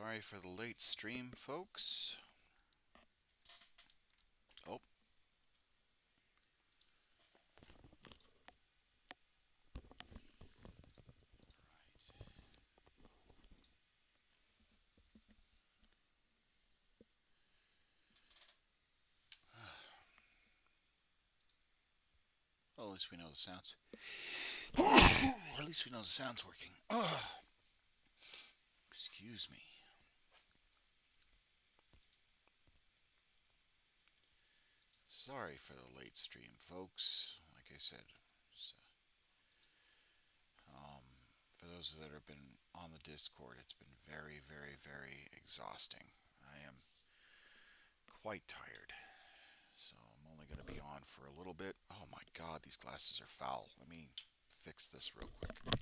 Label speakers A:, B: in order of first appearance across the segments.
A: Sorry for the late stream, folks. Oh, well, at least we know the sounds. At least we know the sound's working. Excuse me. Sorry for the late stream, folks. Like I said, just, for those that have been on the Discord, it's been very, very, very exhausting. I am quite tired. So I'm only going to be on for a little bit. Oh my god, these glasses are foul. Let me fix this real quick.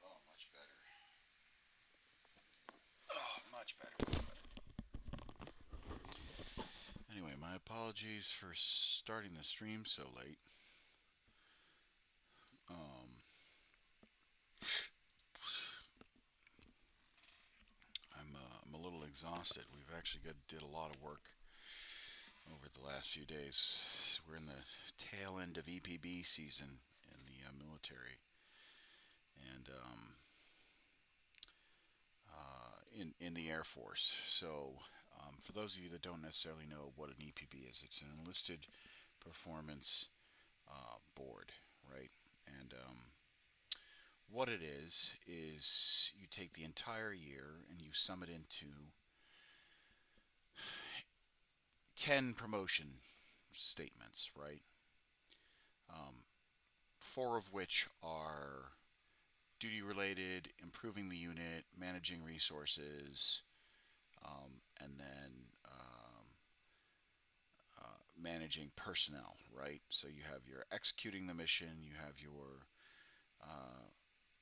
A: Oh, much better. Oh, much better, much better. Anyway, my apologies for starting the stream so late. Um, I'm a little exhausted. We've actually did a lot of work over the last few days. We're in the tail end of EPB season in the military, and in the Air Force. So, for those of you that don't necessarily know what an EPB is, it's an enlisted performance board, right? And what it is you take the entire year and you sum it into 10 promotion statements, right? Um, four of which are duty related, improving the unit, managing resources, and then managing personnel, right? So you have your executing the mission, you have your uh,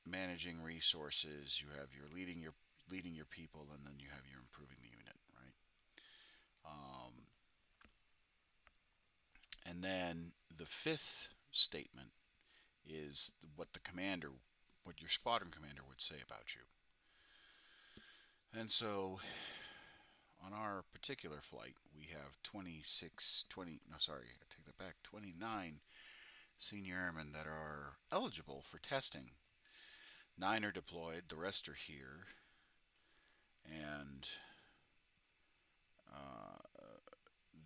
A: managing resources, you have your leading your people, and then you have your improving the unit, right? Um, and then the fifth statement is what your squadron commander would say about you. And so on our particular flight, we have 26, 20, no, sorry, I take that back, 29 senior airmen that are eligible for testing. 9 are deployed, the rest are here, and uh,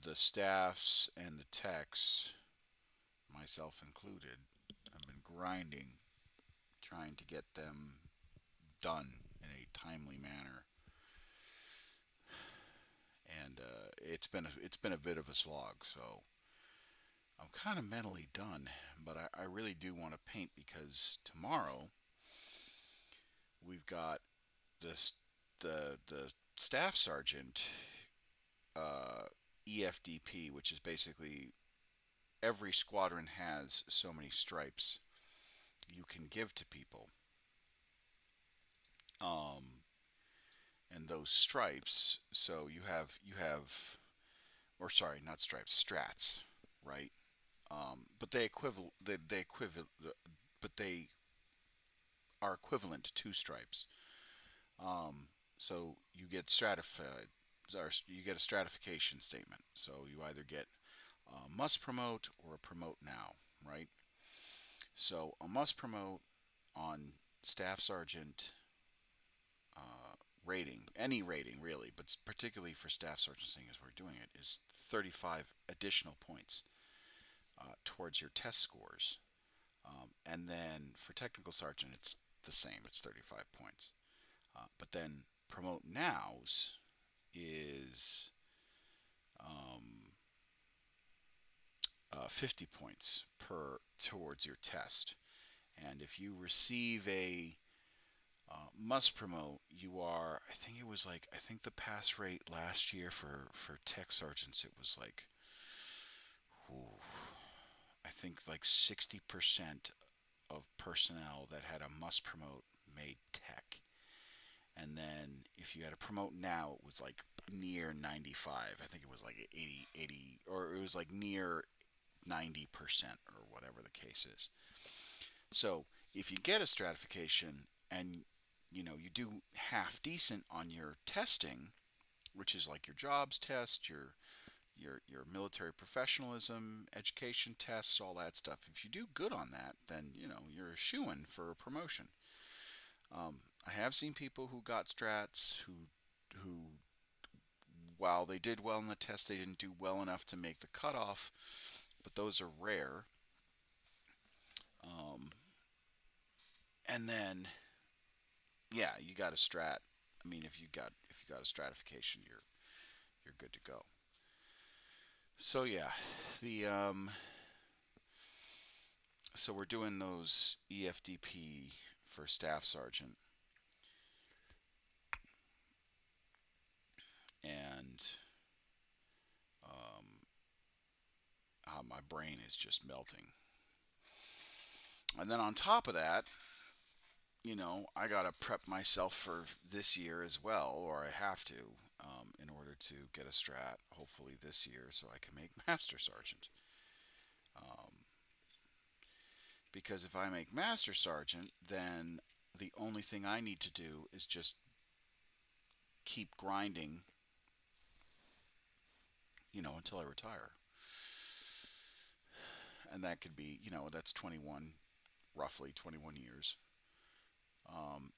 A: the staffs and the techs, myself included, have been grinding, trying to get them done in a timely manner. And it's been a bit of a slog. So I'm kind of mentally done, but I really do want to paint because tomorrow we've got this the staff sergeant EFDP, which is basically every squadron has so many stripes you can give to people. Um, and those stripes, so or sorry, not stripes, strats, right? But but they are equivalent to stripes. Um, so you get stratified, or you get a stratification statement. So you either get must promote or a promote now, right? So a must promote on staff sergeant rating, any rating really, but particularly for staff sergeant, seeing as we're doing it, is 35 additional points towards your test scores. And then for technical sergeant, it's the same, it's 35 points. But then promote nows is 50 points per towards your test. And if you receive a must promote, you are, I think the pass rate last year for tech sergeants, it was like, ooh, I think like 60% of personnel that had a must promote made tech. And then if you had a promote now, it was like near 95. I think it was like 80, or it was like near 90% or whatever the case is. So if you get a stratification and you do half decent on your testing, which is like your jobs test, your military professionalism, education tests, all that stuff. If you do good on that, then you're a shoo-in for a promotion. I have seen people who got strats who while they did well in the test, they didn't do well enough to make the cutoff, but those are rare. Um, and then, yeah, you got a strat. I mean, if you got a stratification, you're good to go. So yeah, the so we're doing those EFDP for staff sergeant, and my brain is just melting. And then on top of that, I gotta prep myself for this year as well, or I have to, in order to get a strat, hopefully this year, so I can make Master Sergeant. Um, because if I make Master Sergeant, then the only thing I need to do is just keep grinding, until I retire. And that could be, that's 21, roughly 21 years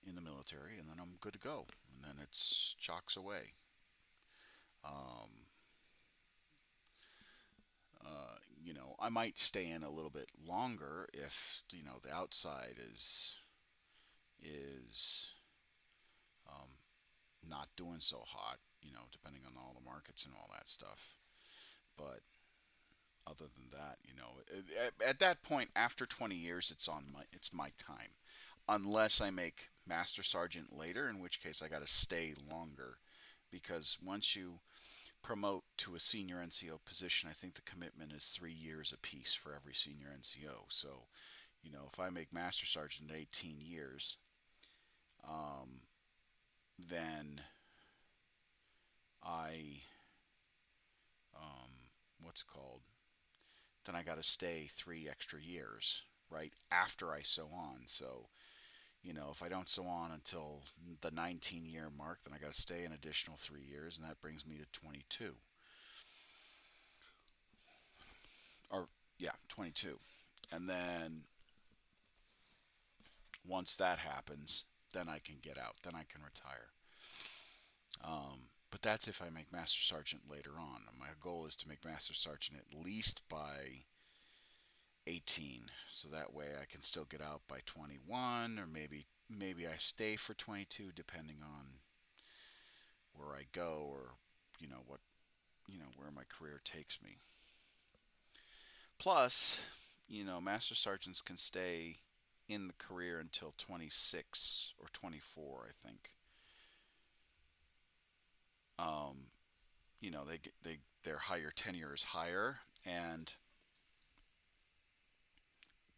A: in the military, and then I'm good to go. And then it's chalks away. Um, I might stay in a little bit longer if the outside is um, not doing so hot. Depending on all the markets and all that stuff. But other than that, at that point, after 20 years, it's my time, unless I make Master Sergeant later, in which case I got to stay longer, because once you promote to a senior NCO position, I think the commitment is 3 years apiece for every senior NCO. So, if I make Master Sergeant at 18 years, then I, what's called, then I got to stay 3 extra years, right, after I sew on. So, if I don't sew on until the 19-year mark, then I got to stay an additional 3 years, and that brings me to 22. Or, yeah, 22. And then once that happens, then I can get out. Then I can retire. But that's if I make Master Sergeant later on. My goal is to make Master Sergeant at least by 18, so that way I can still get out by 21, or maybe I stay for 22, depending on where I go, or what where my career takes me. Plus, Master Sergeants can stay in the career until 26 or 24, I think. Um, their higher tenure is higher, and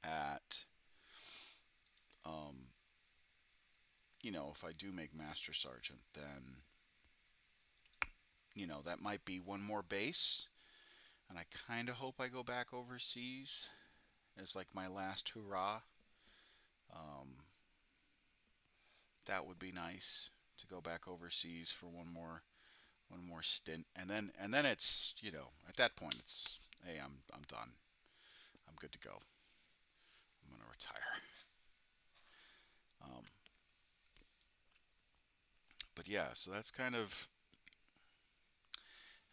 A: at um, if I do make Master Sergeant, then that might be one more base, and I kind of hope I go back overseas as like my last hurrah. Um, that would be nice to go back overseas for one more stint, and then it's at that point it's, hey, I'm done. I'm good to go. I'm gonna retire. But yeah, so that's kind of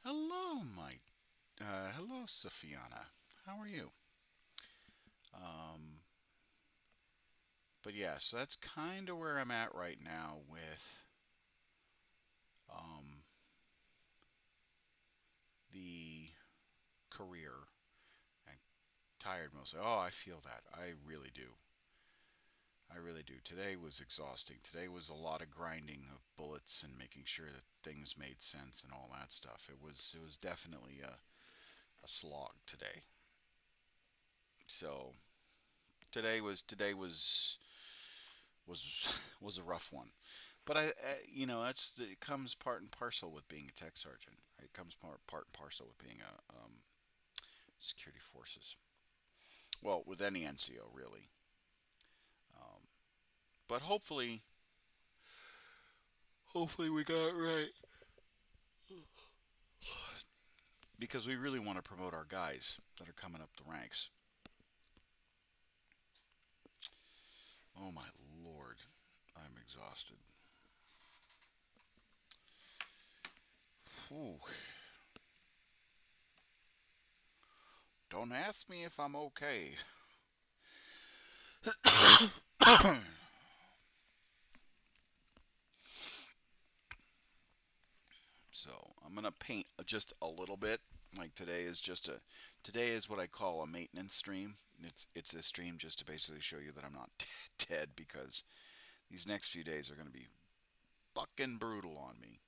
A: hello, hello, Sofiana. How are you? Um, but yeah, so that's kind of where I'm at right now with um, the career. I'm tired mostly. Oh, I feel that. I really do. I really do. Today was exhausting. Today was a lot of grinding of bullets and making sure that things made sense and all that stuff. It was definitely a slog today. So today was was a rough one. But it comes part and parcel with being a tech sergeant. Right? It comes part and parcel with being a security forces. Well, with any NCO really. Um, but hopefully we got it right because we really want to promote our guys that are coming up the ranks. Oh my lord, I'm exhausted. Whew. Don't ask me if I'm okay. So I'm gonna paint just a little bit. Like today is what I call a maintenance stream. It's a stream just to basically show you that I'm not dead because these next few days are gonna be fucking brutal on me.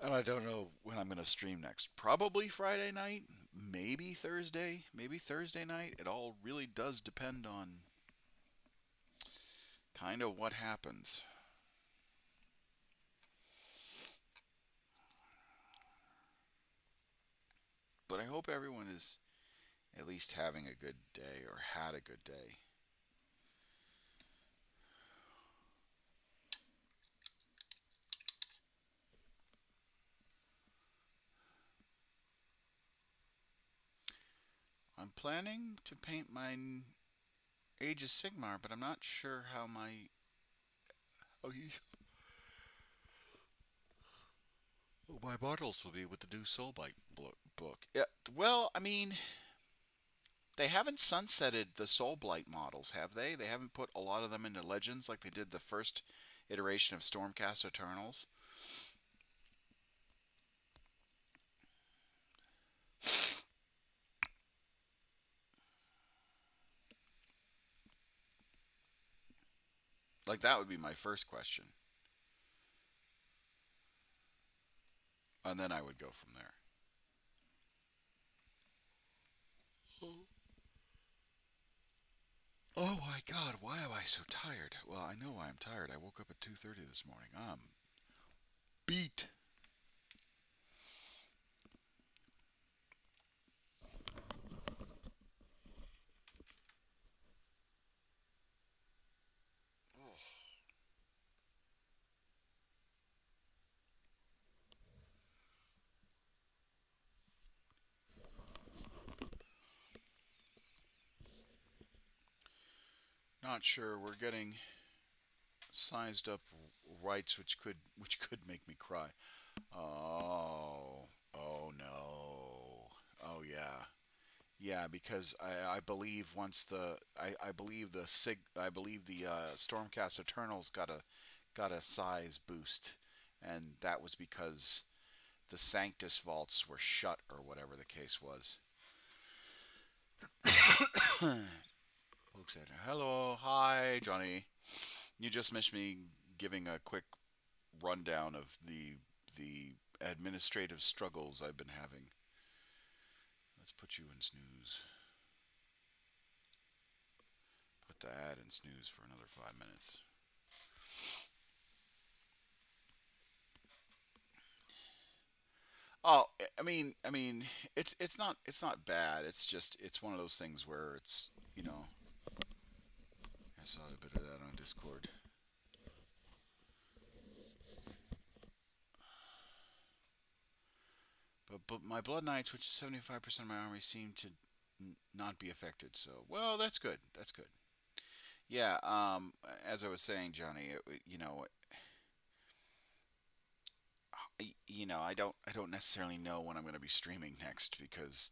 A: And I don't know when I'm gonna stream next. Probably Friday night, maybe Thursday night. It all really does depend on kind of what happens. But I hope everyone is at least having a good day or had a good day. I'm planning to paint my Age of Sigmar, but I'm not sure how my models will be with the new Soulblight book. Yeah, well, I mean, they haven't sunsetted the Soulblight models, have they? They haven't put a lot of them into Legends like they did the first iteration of Stormcast Eternals. Like that would be my first question, and then I would go from there. Oh my God, why am I so tired? Well, I know why I'm tired. I woke up at 2:30 this morning. I'm beat. Oh, not sure. We're getting sized up rights, which could make me cry. Oh no. Oh yeah. Yeah, because I believe once I believe I believe the Stormcast Eternals got a size boost, and that was because the Sanctus vaults were shut or whatever the case was. Luke said, "Hello, hi, Johnny. You just missed me giving a quick rundown of the administrative struggles I've been having. Let's put you in snooze. Put the ad in snooze for another 5 minutes. Oh, I mean, it's not bad. It's just it's one of those things where I saw a bit of that on Discord. But my Blood Knights, which is 75% of my army, seem to not be affected. So well, that's good. That's good. Yeah, as I was saying, Johnny, I don't necessarily know when I'm going to be streaming next because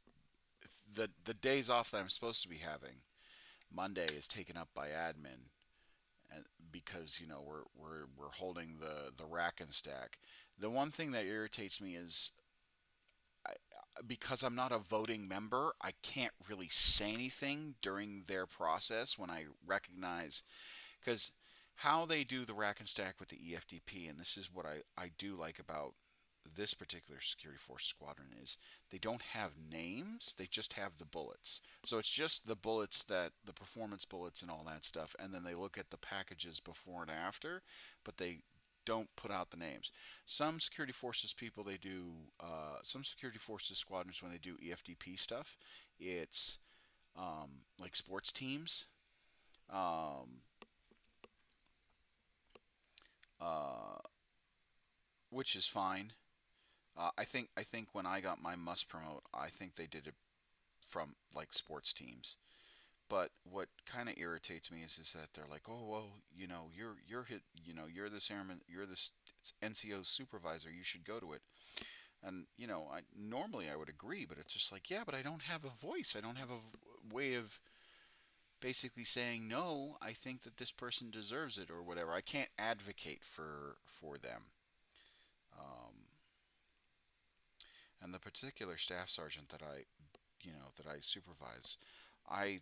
A: the days off that I'm supposed to be having, Monday is taken up by admin, and because we're holding the rack and stack. The one thing that irritates me is I, because I'm not a voting member, I can't really say anything during their process when I recognize because how they do the rack and stack with the EFDP, and this is what I do like about this particular security force squadron is they don't have names, they just have the bullets. So it's just the bullets, that the performance bullets and all that stuff, and then they look at the packages before and after, but they don't put out the names. Some security forces people, they do some security forces squadrons, when they do EFDP stuff, it's like sports teams, um, uh, which is fine. I think when I got my must promote, I think they did it from like sports teams. But what kind of irritates me is that they're like, oh well, you're hit, you're this airman, you're this NCO supervisor, you should go to it. And I normally I would agree, but it's just like, yeah, but I don't have a voice. I don't have a way of basically saying no. I think that this person deserves it or whatever. I can't advocate for them. Um, and the particular staff sergeant that I supervise, I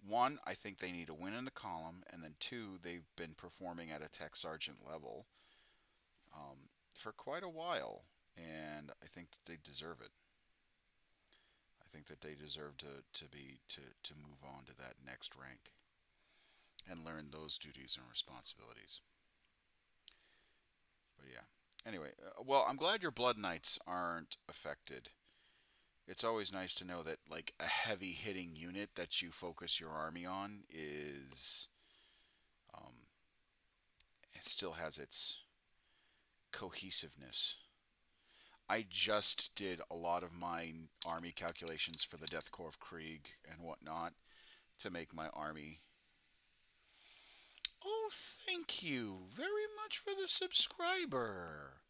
A: one, I think they need a win in the column, and then two, they've been performing at a tech sergeant level for quite a while, and I think that they deserve it. I think that they deserve to move on to that next rank and learn those duties and responsibilities. But yeah. Anyway, well, I'm glad your Blood Knights aren't affected. It's always nice to know that like a heavy hitting unit that you focus your army on is um, it still has its cohesiveness. I just did a lot of my army calculations for the Death Corps of Krieg and whatnot to make my army. Oh, thank you very much for the subscriber.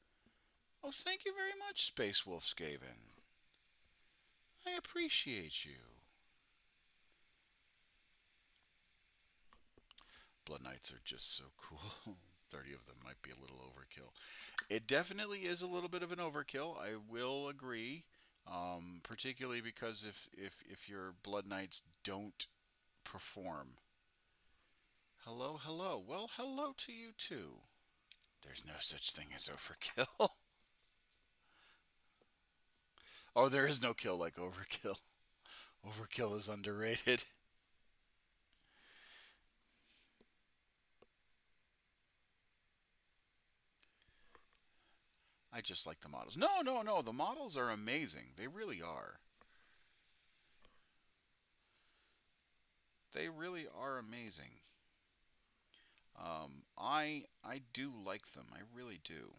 A: Oh, thank you very much, Space Wolf Skaven. I appreciate you. Blood Knights are just so cool. 30 of them might be a little overkill. It definitely is a little bit of an overkill. I will agree. Particularly because if your Blood Knights don't perform. Hello, hello. Well, hello to you too. There's no such thing as overkill. Oh, there is no kill like overkill. Overkill is underrated. I just like the models. No, no, no. The models are amazing. They really are. They really are amazing. I do like them. I really do.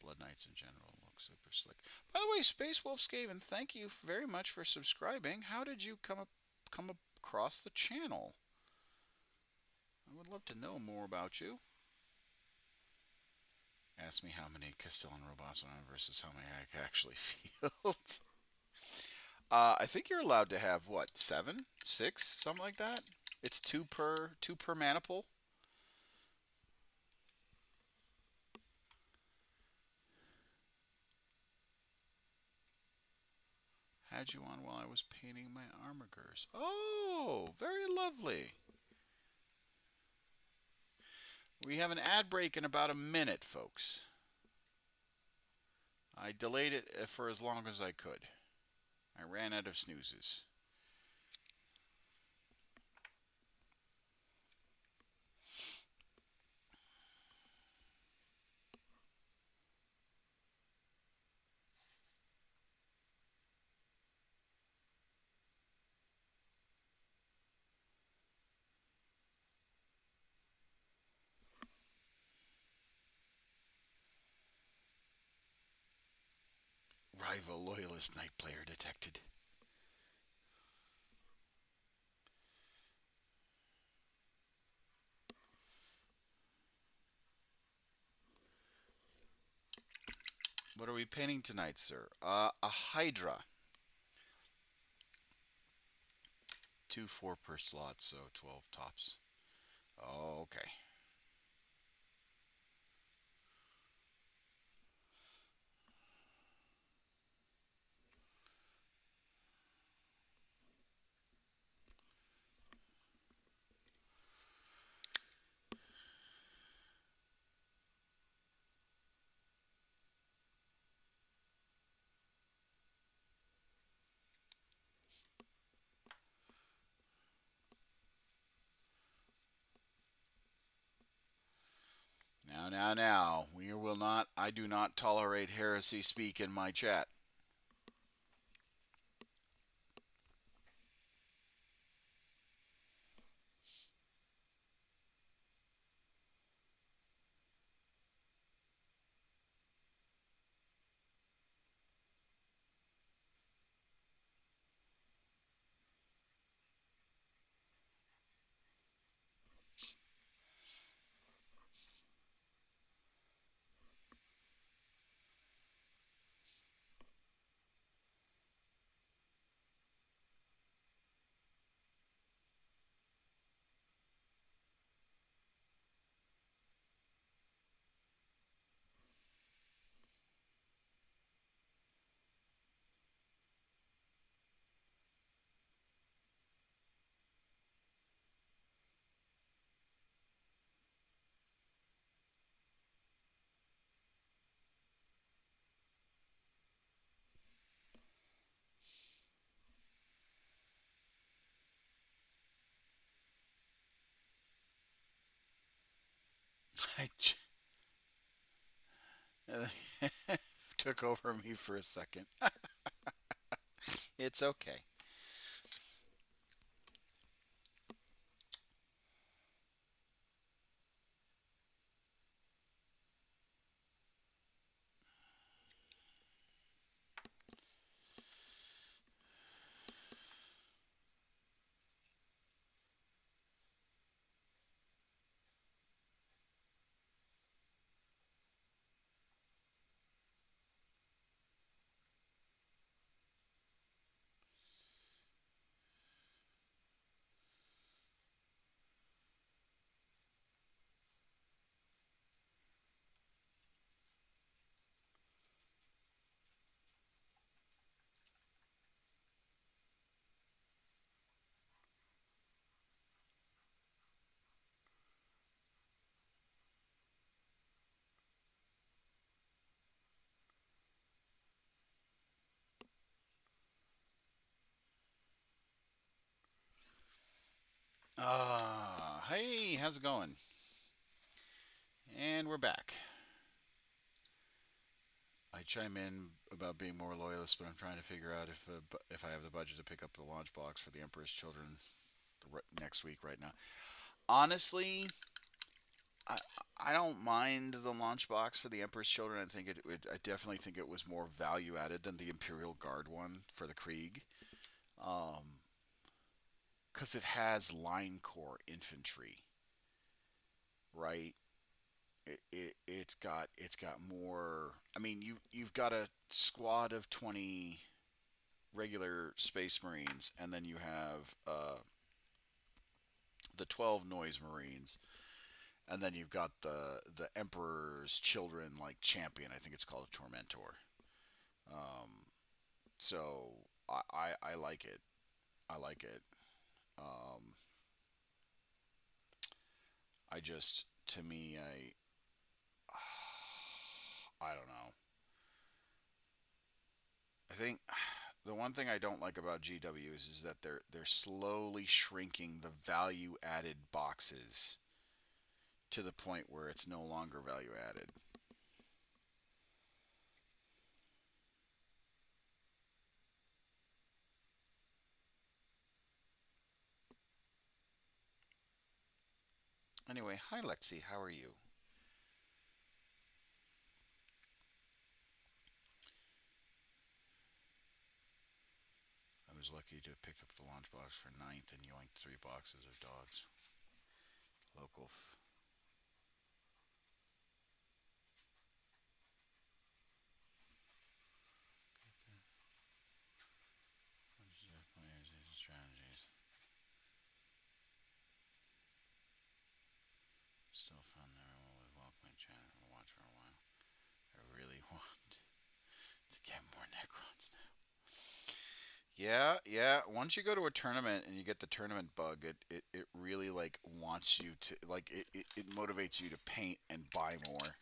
A: Blood Knights in general look super slick. By the way, Space Wolf Skaven, thank you very much for subscribing. How did you come across the channel? I would love to know more about you. Ask me how many Castellan robots I have versus how many I actually field. I think you're allowed to have what, seven, six, something like that. It's two per maniple. Had you on while I was painting my armigers. Oh, very lovely. We have an ad break in about a minute, folks. I delayed it for as long as I could. I ran out of snoozes. Rival loyalist knight player detected. What are we painting tonight, sir? A Hydra. 2-4 per slot, so 12 tops. Oh, okay. Now. We will not. I do not tolerate heresy speak in my chat. I took over me for a second. It's okay. Hey, how's it going? And we're back. I chime in about being more loyalist, but I'm trying to figure out if I have the budget to pick up the launch box for the Emperor's Children next week. Right now, honestly, I I don't mind the launch box for the Emperor's Children. I definitely think it was more value added than the Imperial Guard one for the Krieg, because it has line corps infantry, right? It's got more. I mean, you've got a squad of 20 regular Space Marines, and then you have the 12 Noise Marines, and then you've got the Emperor's Children like champion. I think it's called a Tormentor. So I like it. I like it. Um, I just to me I don't know. I think the one thing I don't like about GWs is that they're slowly shrinking the value added boxes to the point where it's no longer value added. Anyway, hi Lexi, how are you? was lucky to pick up the lunchbox for ninth and yoinked 3 boxes of dogs. Local. Strategies. Still found there with welcoming chat and watch for a while. I really want to get more Necrons now. Yeah. Once you go to a tournament and you get the tournament bug, it really like wants you to like it motivates you to paint and buy more.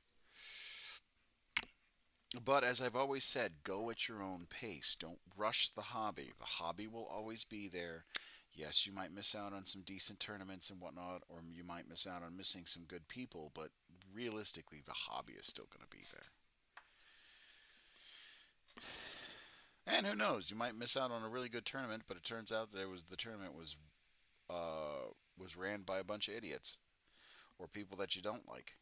A: But as I've always said, go at your own pace. Don't rush the hobby. The hobby will always be there. Yes, you might miss out on some decent tournaments and whatnot, or you might miss out on missing some good people, but realistically, the hobby is still going to be there. And who knows? You might miss out on a really good tournament, but it turns out the tournament was ran by a bunch of idiots or people that you don't like.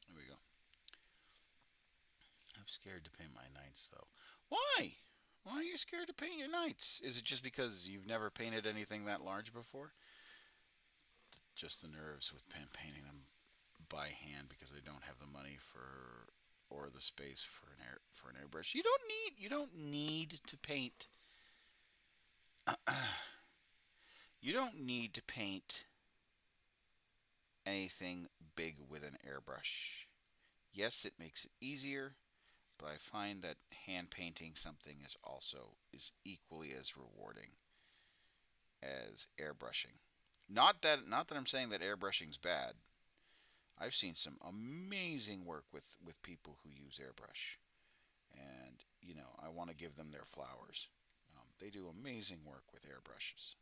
A: There we go. I'm scared to paint my knights though. Why? Why are you scared to paint your knights? Is it just because you've never painted anything that large before? Just the nerves with painting them by hand because I don't have the money for or the space for an airbrush. You don't need to paint. You don't need to paint anything big with an airbrush. Yes, it makes it easier, but I find that hand painting something is equally as rewarding as airbrushing. Not that I'm saying that airbrushing's bad. I've seen some amazing work with people who use airbrush, and I want to give them their flowers. They do amazing work with airbrushes.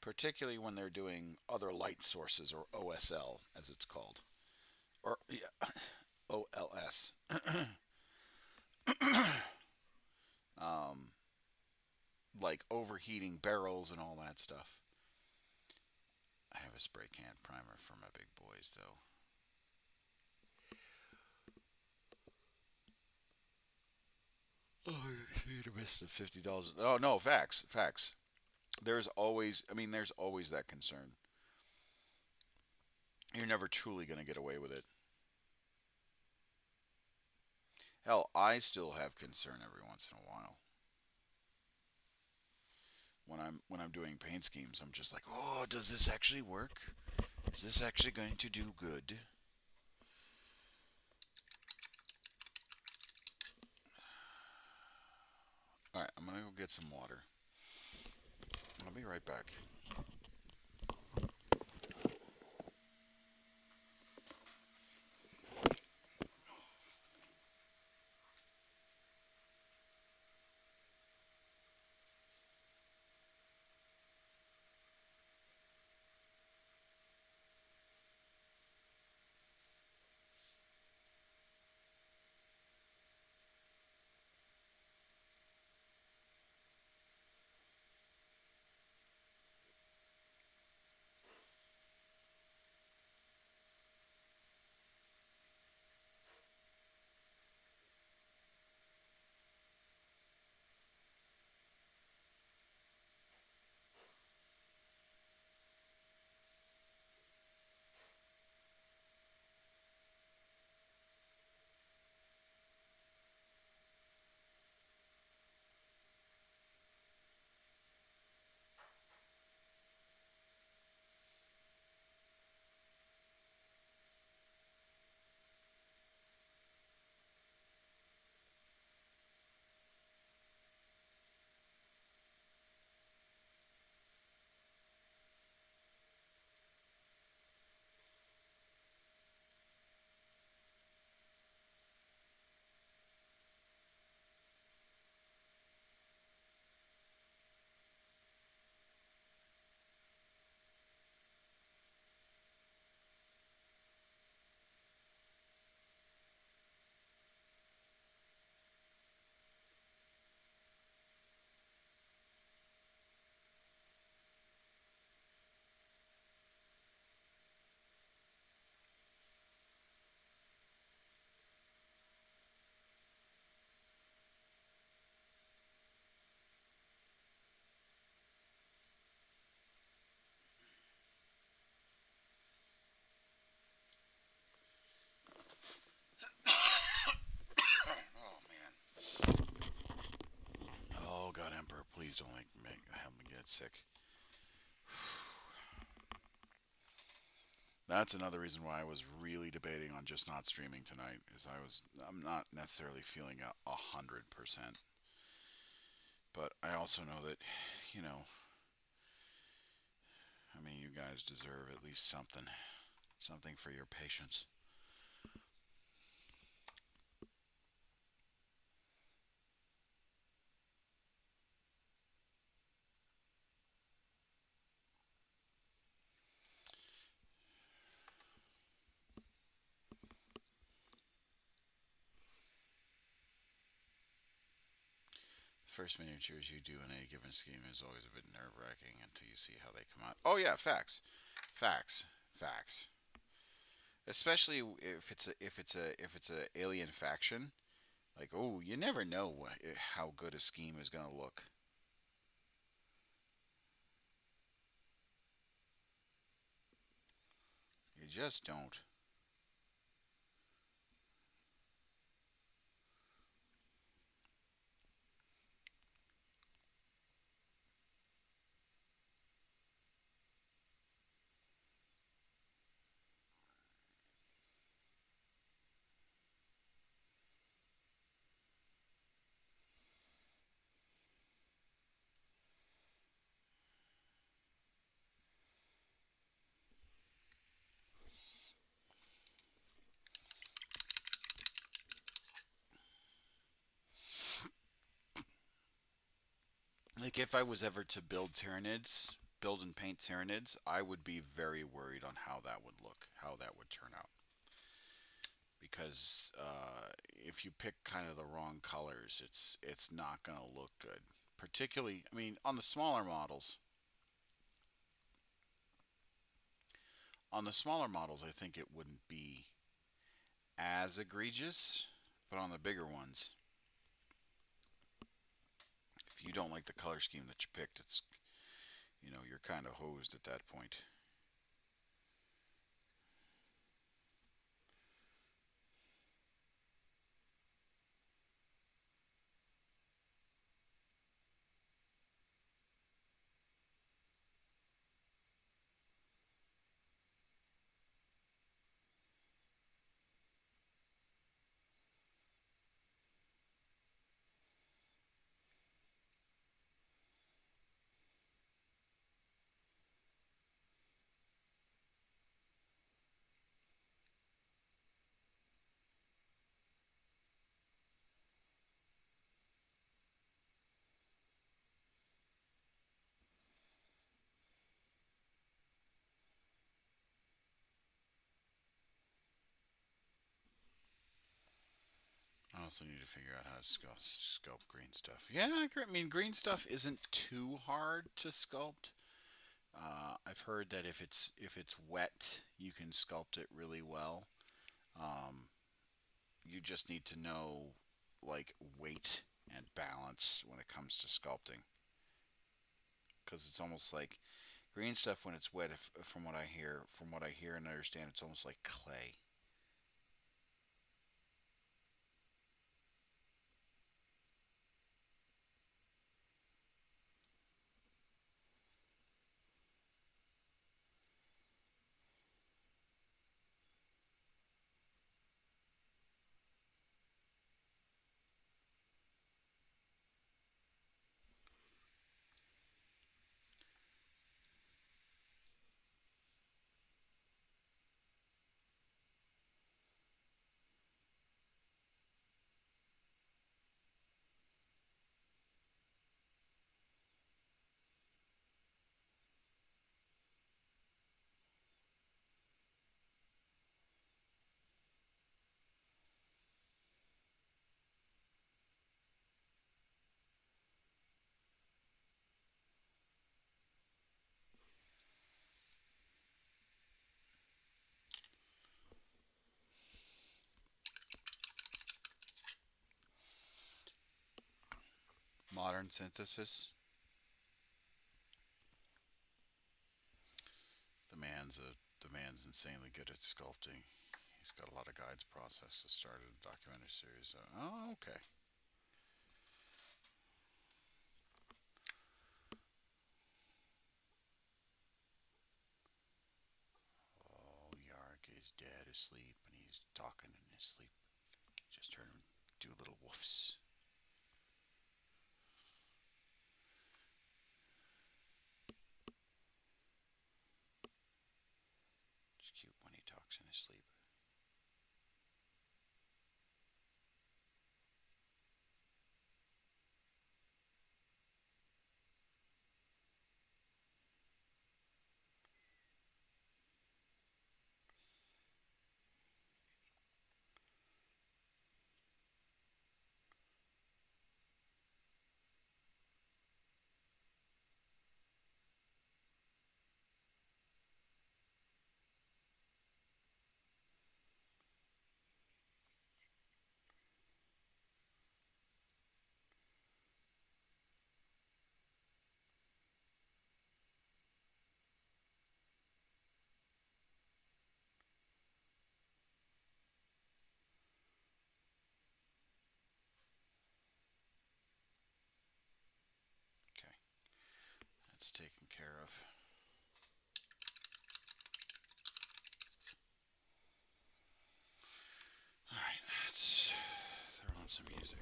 A: Particularly when they're doing other light sources or OSL as it's called, or yeah, OLS. um, like overheating barrels and all that stuff. I have a spray can primer for my big boys though. Oh, I need a list of $50. Oh no, facts. There's always that concern. You're never truly going to get away with it. Hell, I still have concern every once in a while. When I'm doing paint schemes, I'm just like, oh, does this actually work? Is this actually going to do good? All right, I'm gonna go get some water. I'll be right back. head sick. That's another reason why I was really debating on just not streaming tonight. I'm not necessarily feeling 100%, but I also know that, you know, I mean, you guys deserve at least something for your patience. First miniatures you do in a given scheme is always a bit nerve-wracking until you see how they come out. Oh yeah, facts, facts, facts. Especially if it's a alien faction. Like, oh, you never know how good a scheme is gonna look. You just don't. Like, if I was ever to build and paint Tyranids, I would be very worried on how that would look, how that would turn out. Because if you pick kind of the wrong colors, it's not going to look good. Particularly, I mean, on the smaller models, I think it wouldn't be as egregious, but on the bigger ones, if you don't like the color scheme that you picked, you're kind of hosed at that point. I also need to figure out how to sculpt green stuff. Yeah, I mean, green stuff isn't too hard to sculpt. I've heard that if it's wet, you can sculpt it really well. Um, you just need to know like weight and balance when it comes to sculpting, because it's almost like green stuff when it's wet. If, from what I hear and understand, it's almost like clay. Modern synthesis. The man's insanely good at sculpting. He's got a lot of guides processes. Started a documentary series. Oh, okay. his dad asleep, and he's talking in his sleep. Just heard him do little woofs. It's cute when he talks in his sleep. Okay, that's taken care of. Alright, let's throw on some music.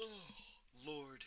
A: Oh, Lord.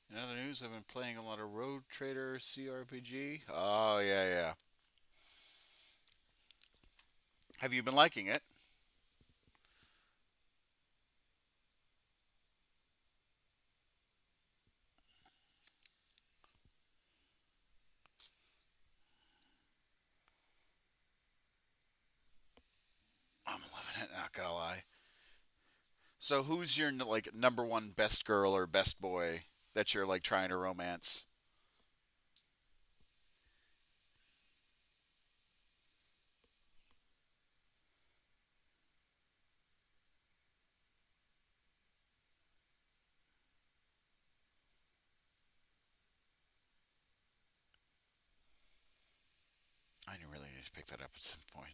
A: In other news, I've been playing a lot of Road Trader CRPG. Oh, yeah, yeah. Have you been liking it? I'm loving it, not gonna lie. So, who's your like number one best girl or best boy that you're like trying to romance? I really need to pick that up at some point.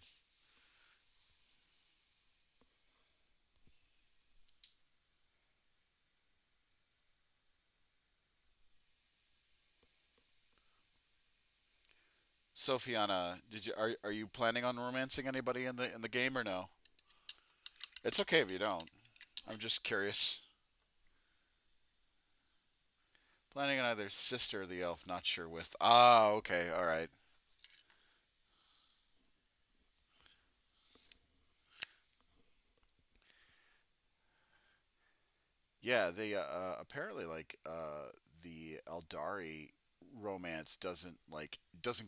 A: Sophiana, are you planning on romancing anybody in the game or no? It's okay if you don't. I'm just curious. Planning on either sister or the elf, not sure with. Ah, okay, all right. Yeah, they apparently like the Eldari romance doesn't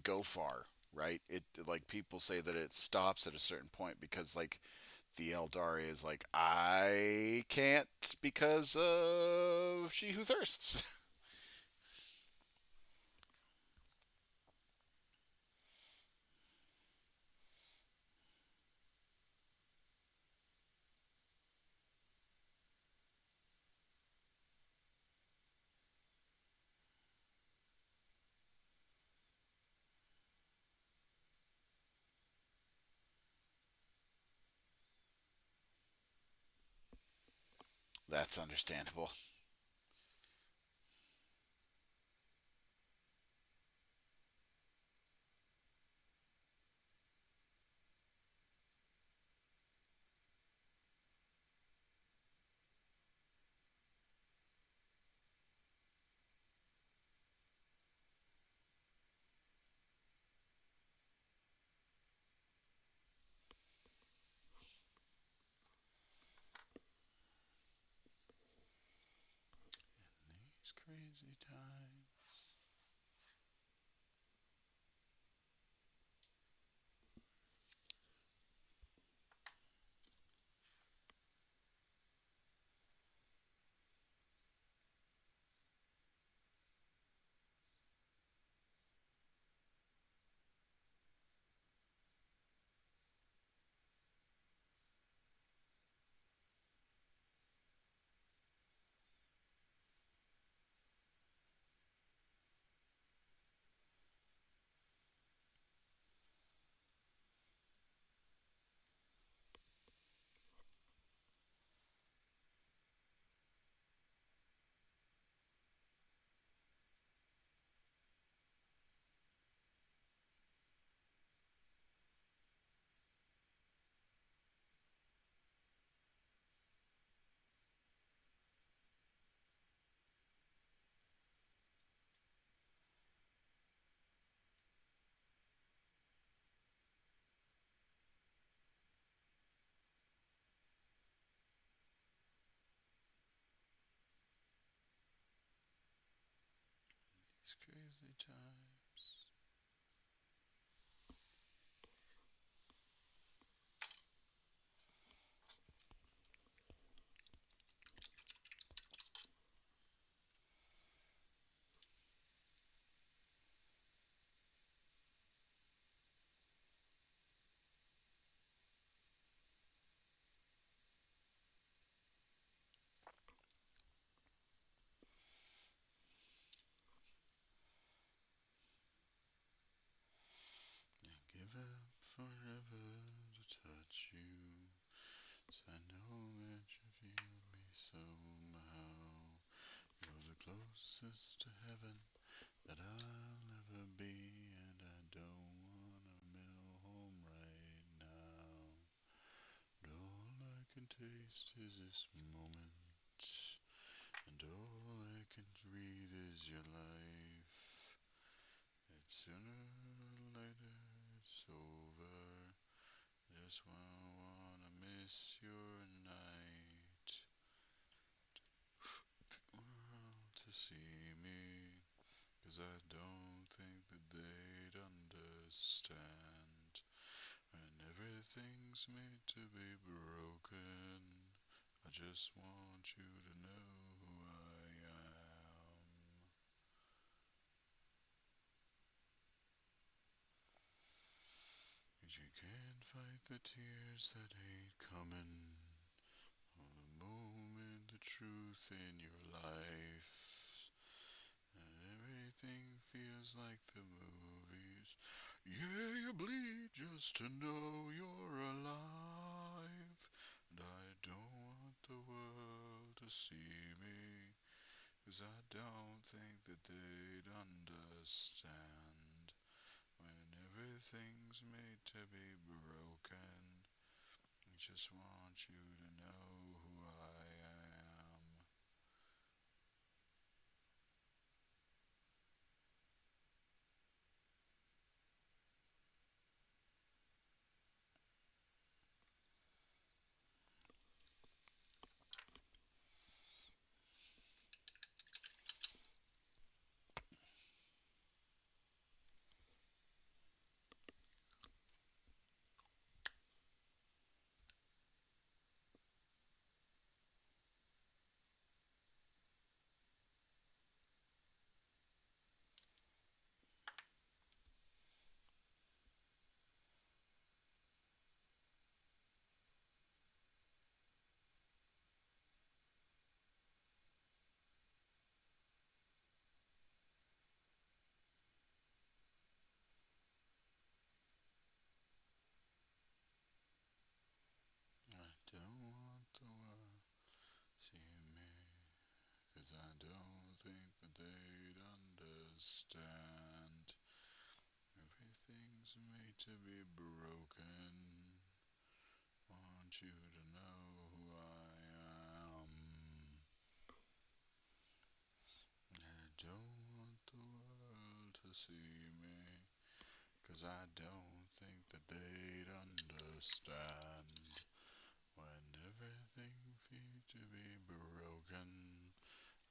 A: go far, right? It like people say that it stops at a certain point because like the Eldari is like I can't because of she who thirsts. That's understandable. These crazy times. These crazy times. Give up forever to touch you. 'Cause I know that you feel me somehow. You're the closest to heaven that I'll ever be, and I don't wanna mill home right now. And all I can taste is this moment, and all I can breathe is your life. It's sooner or later, it's over. Just wanna miss your night. World to see me, 'cause I don't think that they'd understand. When everything's made to be broken, I just want you to know who I am. 'Cause you can't fight the tears that ain't coming. On the moment, the truth in your life. And everything feels like the movies. Yeah, you bleed just to know you're alive. And I don't want the world to see me, 'cause I don't think that they'd understand. When Everything's made to be broken. I just want you to know who I am. I don't want the world to see me, 'cause I don't think that they'd understand. Everything's made to be broken. Want you to know who I am. I don't want the world to see me, 'cause I don't think that they'd understand. When everything feels to be broken,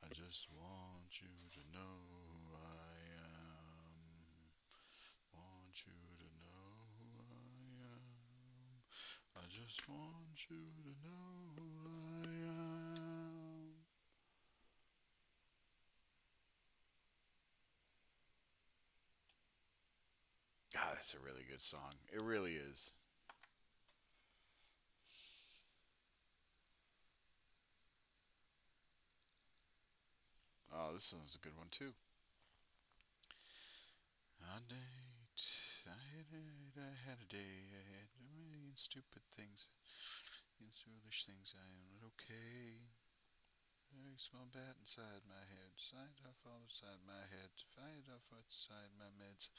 A: I just want you to know who I am. Want you to know who I am. I just want you to know who I am. God, that's a really good song. It really is. Oh, this one's a good one too. On date, I had a day. I had a million stupid things, and foolish things. I am not okay. Very small bat inside my head. Side off all inside my head. Fired off outside my meds.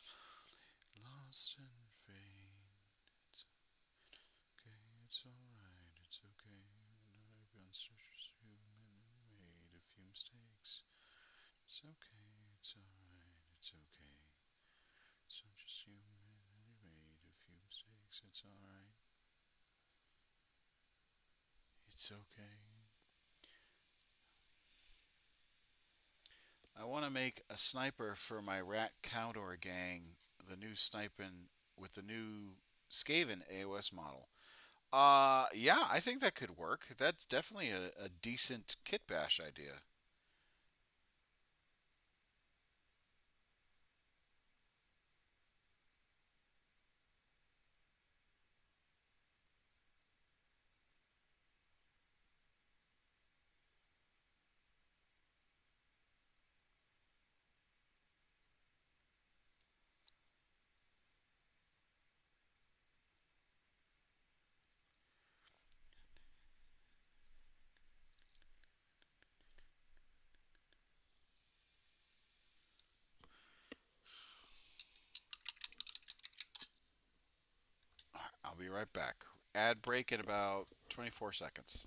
A: Lost and vain. It's okay. It's alright. It's okay. I've been just human. Made a few mistakes. It's okay. It's alright. It's okay. So just human. Made a few mistakes. It's alright. It's okay. I want to make a sniper for my Rat Cowdor gang, the new sniping with the new Skaven AOS model. Yeah, I think that could work. That's definitely a decent kit bash idea. I'll be right back. Ad break in about 24 seconds.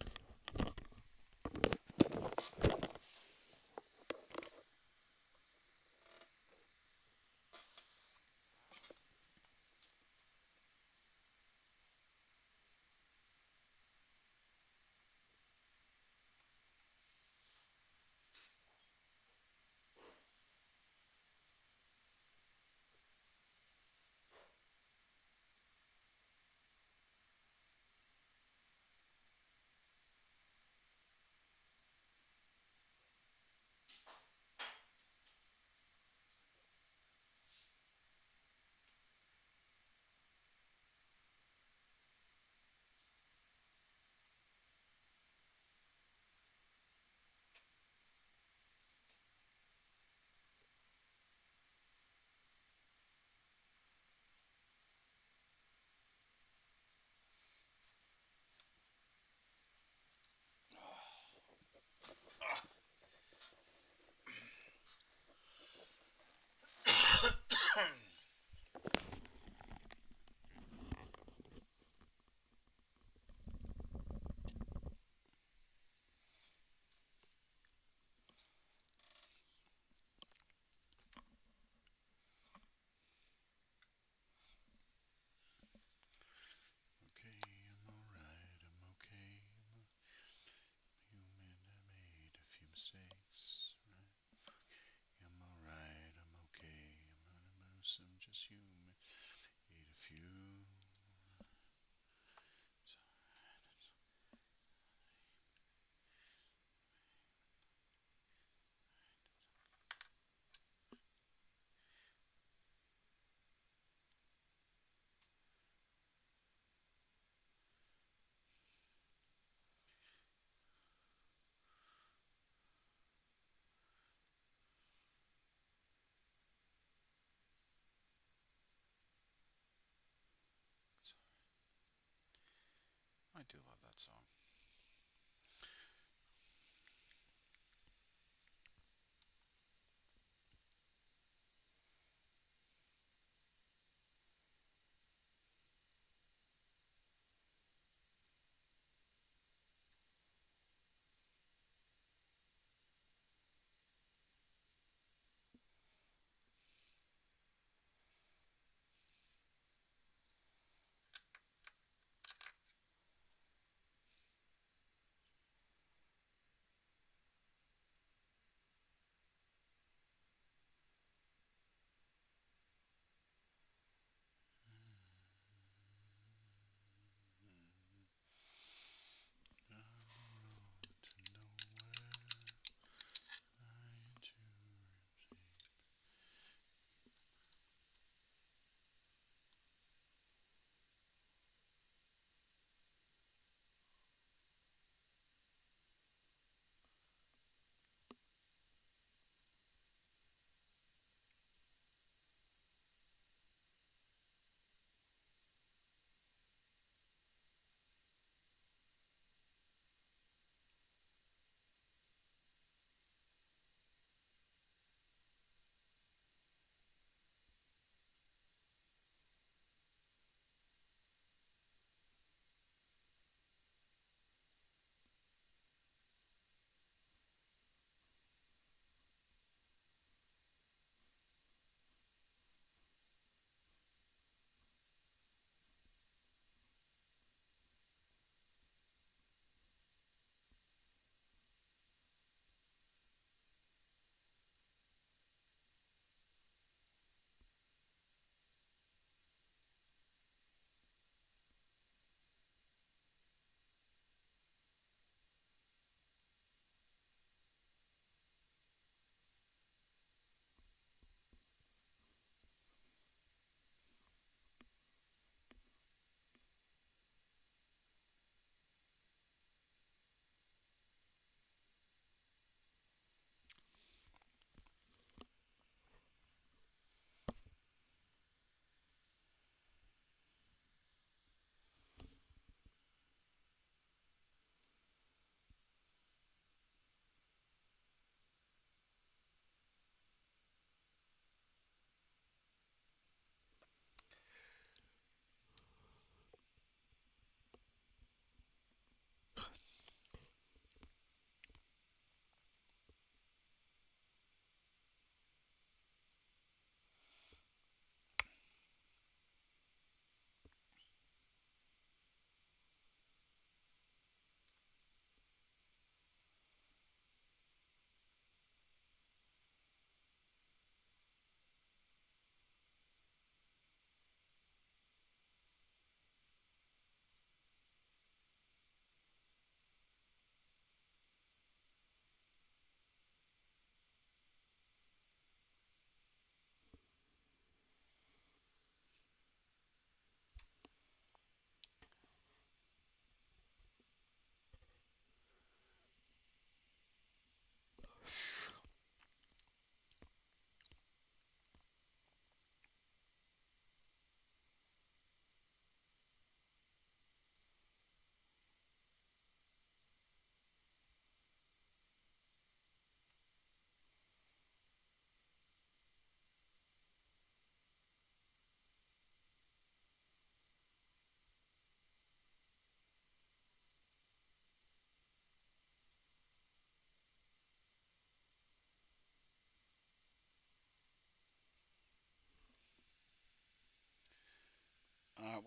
A: do love that song.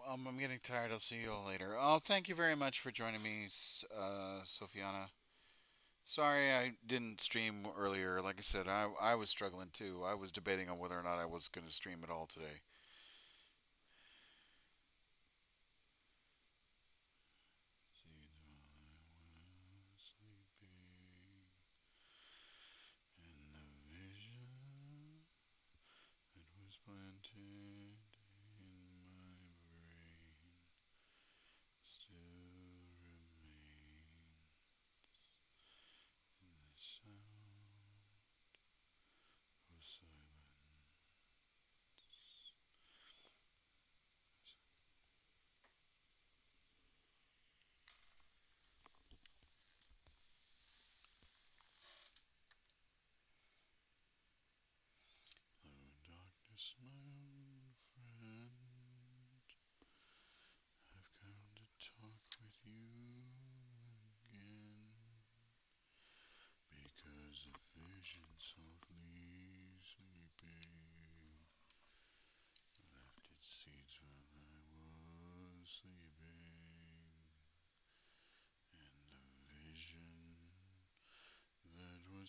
A: I'm getting tired. I'll see you all later. Oh, thank you very much for joining me, Sofiana. Sorry I didn't stream earlier. Like I said, I was struggling too. I was debating on whether or not I was going to stream at all today. Seeds while I was sleeping, and the vision that was planted in my brain still remains in the sound of silence.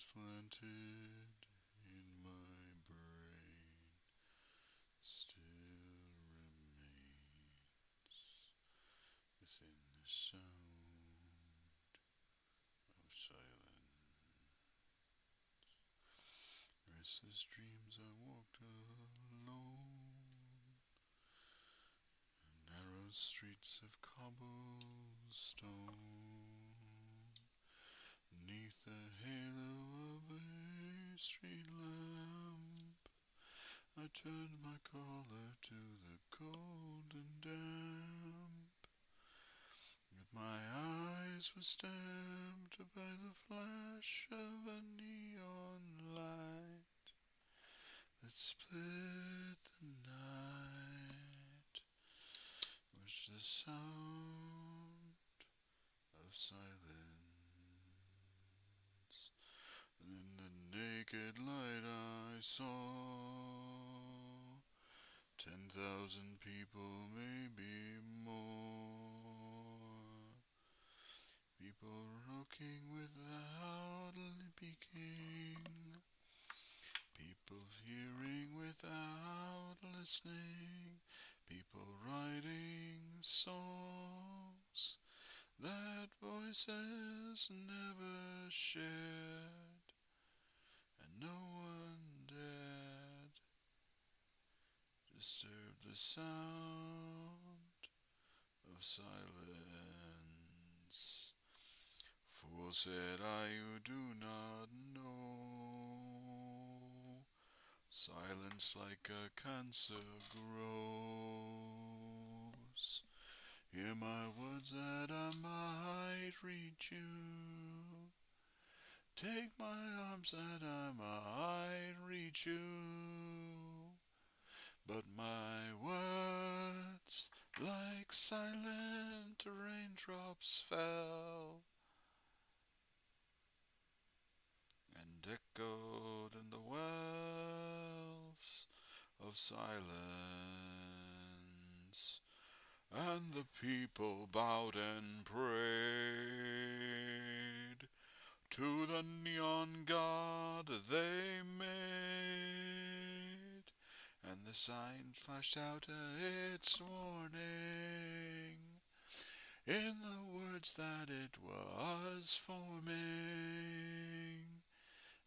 A: was planted in my brain still remains within the sound of silence. Restless dreams I walked alone, narrow streets of cobblestone, 'neath the halo of a street lamp. I turned my collar to the cold and damp, but my eyes were stabbed by the flash of a neon light that split the night, which the sound of silence. And in the naked light I saw 10,000 people, maybe more. People rocking without speaking. People hearing without listening. People writing songs that voices never shared, and no one dared disturb the sound of silence. Fool, said I, you do not know. Silence like a cancer grows. Hear my words that I might reach you. Take my arms that I might reach you. But my words, like silent raindrops, fell and echoed in the wells of silence. And the people bowed and prayed to the neon god they made, and the sign flashed out its warning in the words that it was forming.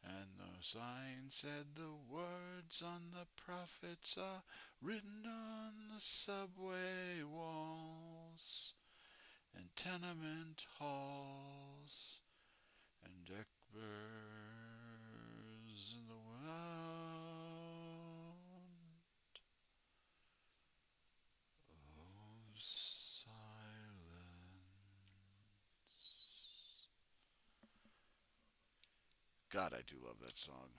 A: And the sign said the words on the prophets are written on the subway walls and tenement halls and deck bears in the world of silence. God, I do love that song.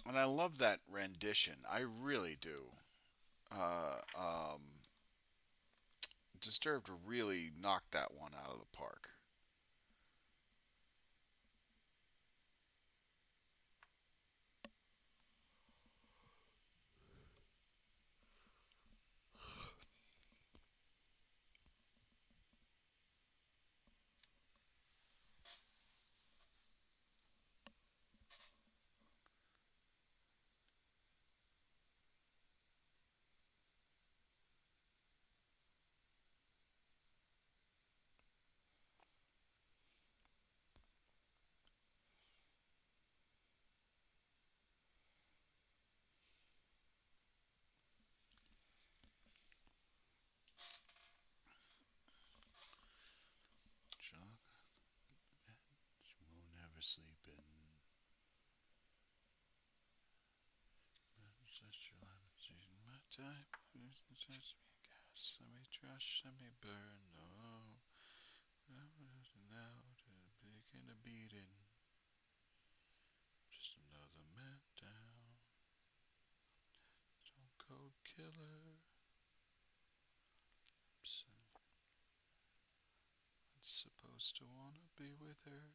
A: And I love that rendition. I really do. Uh, um, Disturbed really knocked that one out of the park. Chuck, you won't ever sleep in. Such a my time. Touch me gas, let me trash, let me burn. No, now to begin a beating. Just another man down. Stone cold killer. I'm supposed to wanna be with her.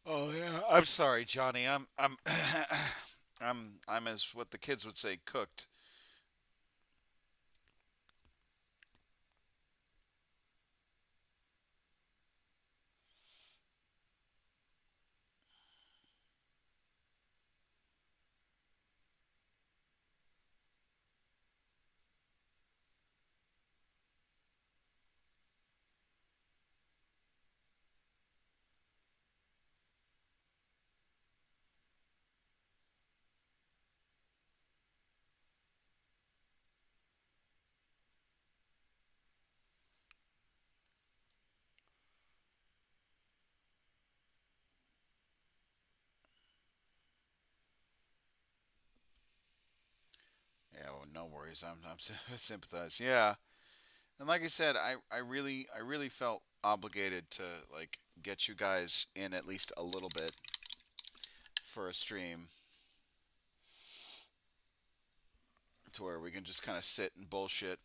A: Oh yeah, I'm sorry, Johnny. I'm I'm as what the kids would say cooked. Yeah, well, no worries. I'm sympathize. Yeah, and like I said, I really felt obligated to like get you guys in at least a little bit for a stream to where we can just kind of sit and bullshit.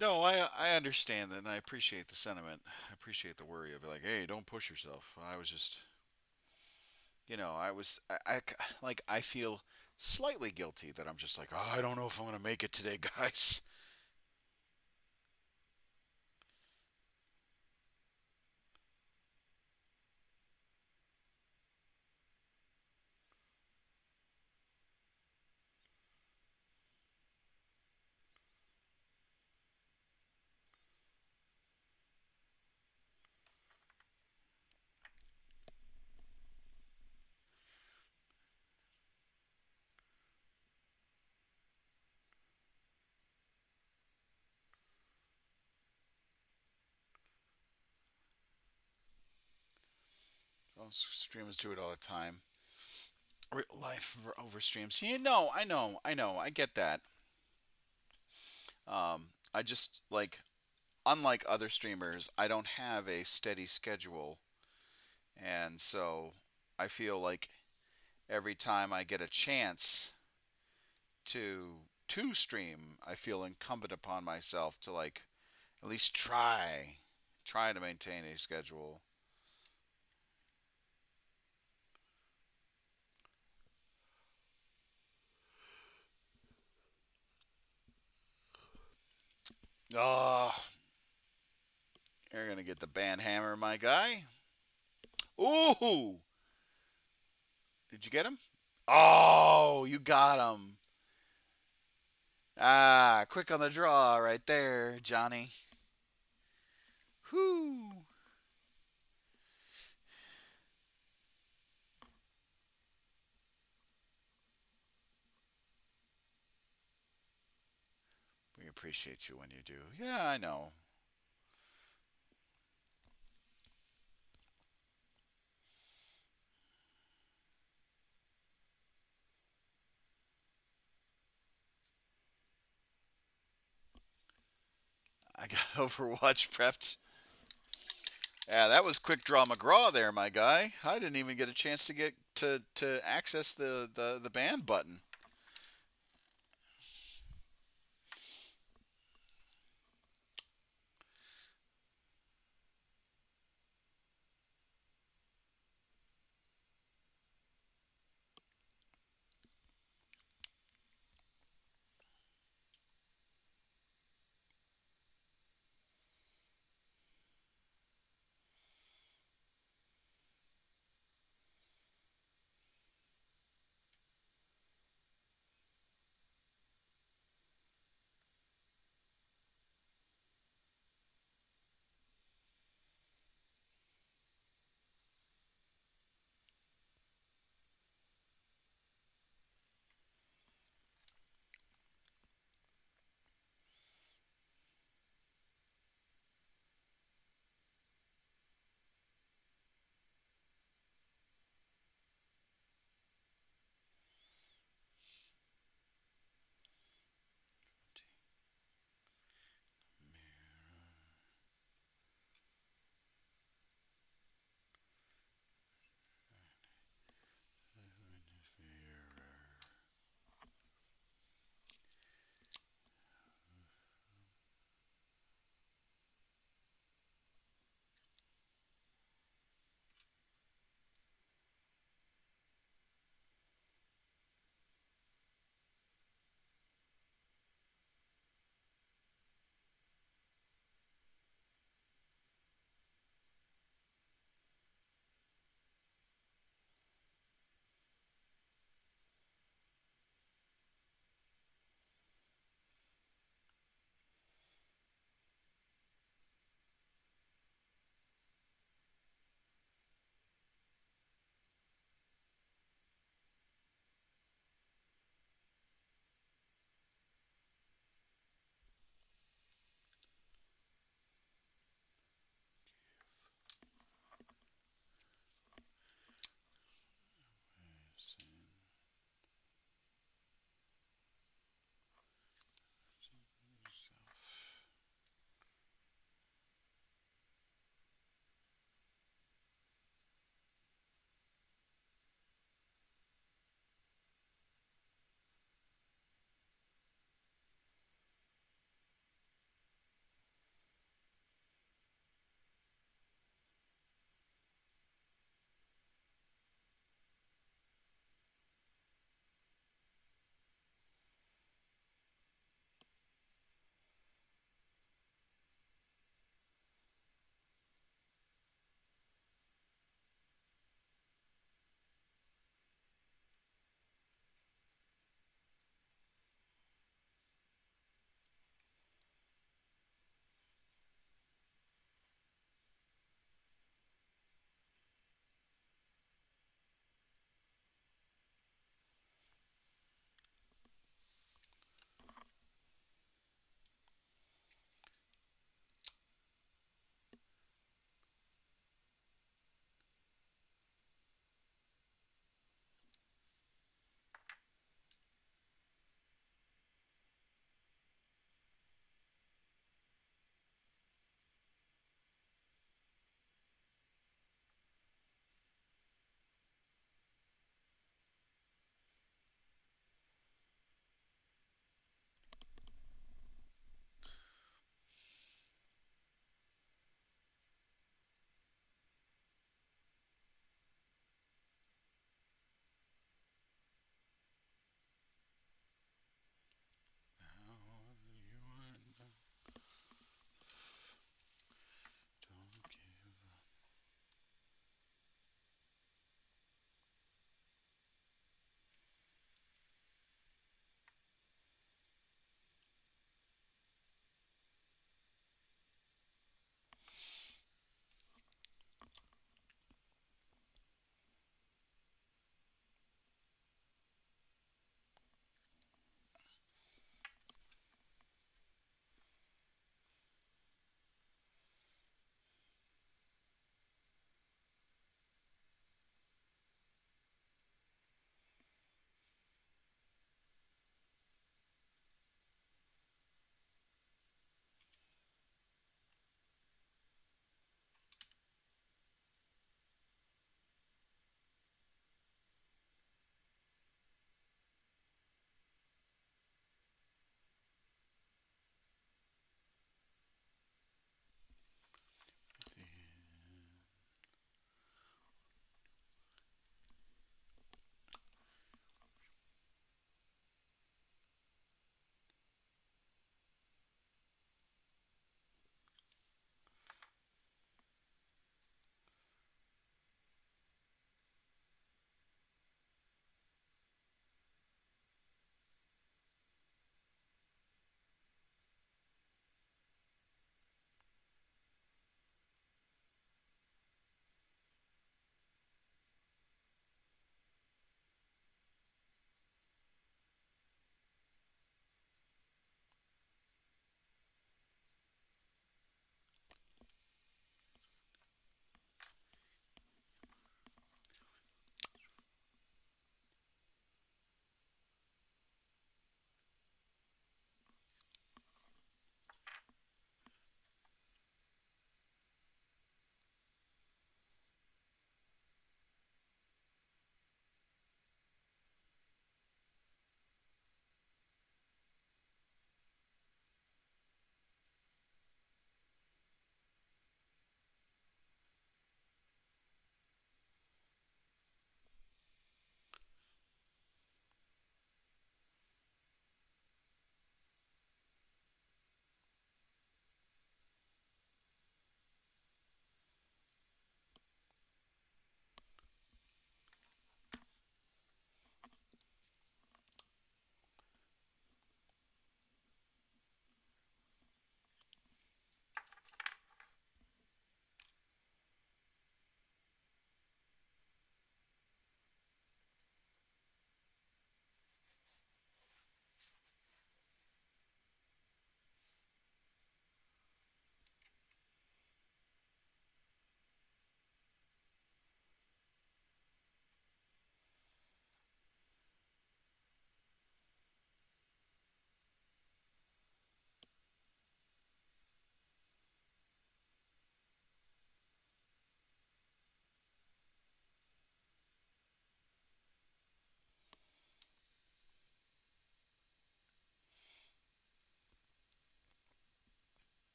A: No, I understand that, and I appreciate the sentiment. I appreciate the worry of like, hey, don't push yourself. I was just, I was, like, I feel slightly guilty that I'm just like, oh, I don't know if I'm gonna make it today, guys. Well, streamers do it all the time. Real life over streams. I know, I get that. I just like, unlike other streamers, I don't have a steady schedule, and so I feel like every time I get a chance to stream, I feel incumbent upon myself to like at least try to maintain a schedule. Oh, you're gonna get the band hammer, my guy. Ooh, did you get him? Oh, you got him. Ah, quick on the draw right there, Johnny. Whoo. We appreciate you when you do. Yeah, I know. I got Overwatch prepped. Yeah, that was quick draw McGraw there, my guy. I didn't even get a chance to get to access the ban button.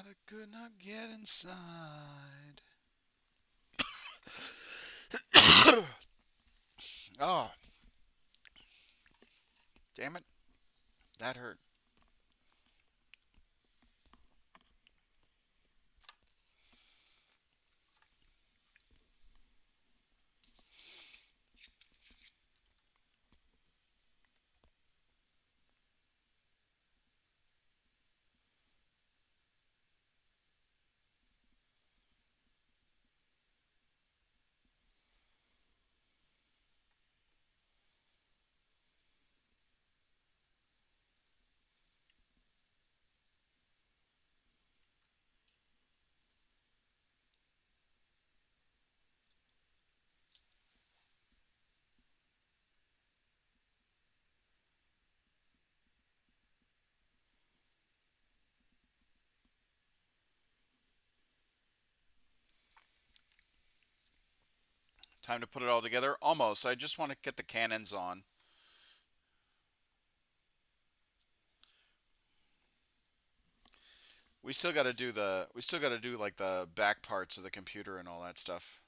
A: I could not get inside. Oh, damn it. That hurt. Time to put it all together. Almost. I just want to get the cannons on. We still got to do like the back parts of the computer and all that stuff.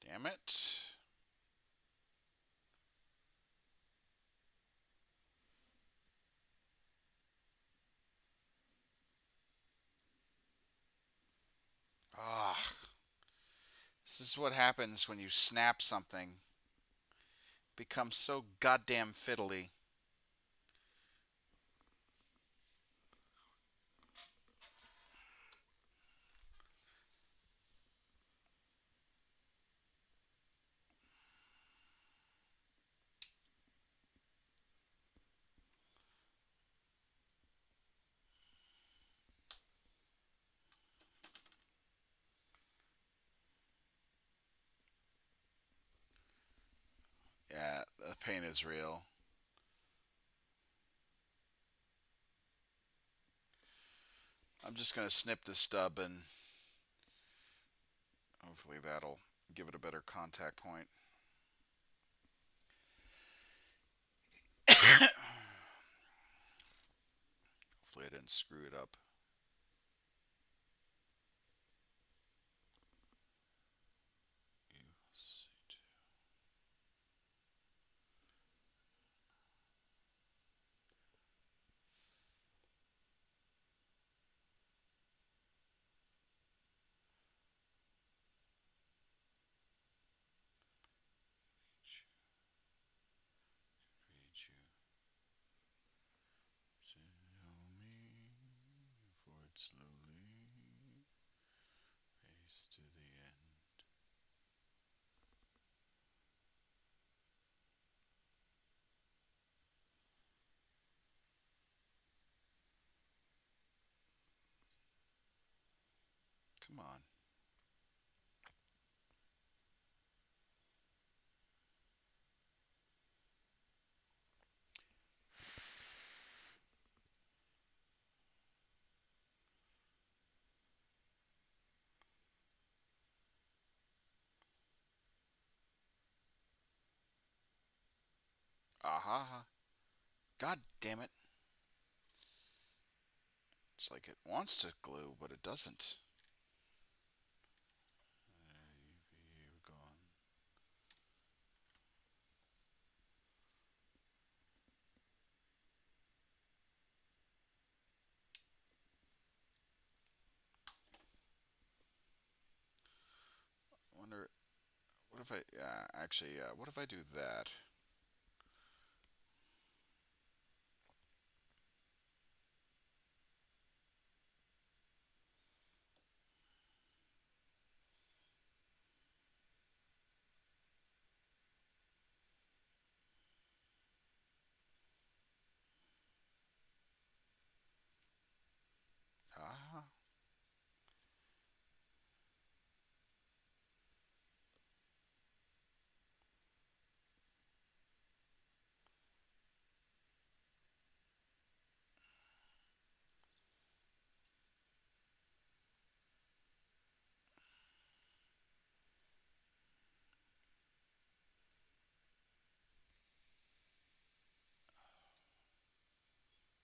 A: Damn it. Ah, this is what happens when you snap something. Becomes so goddamn fiddly. Yeah, the pain is real. I'm just going to snip the stub and hopefully that'll give it a better contact point. Hopefully Hopefully I didn't screw it up. Read you. Tell me forward slowly. Race to the end. Come on. Aha. God damn it. It's like it wants to glue, but it doesn't. You're gone. I wonder, what if I, actually, what if I do that? Ah.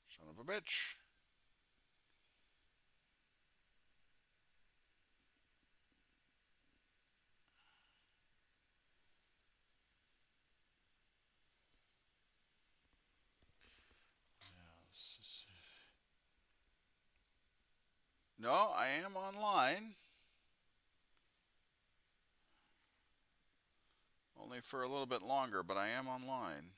A: Son of a bitch. No, I am online. Only for a little bit longer, but I am online.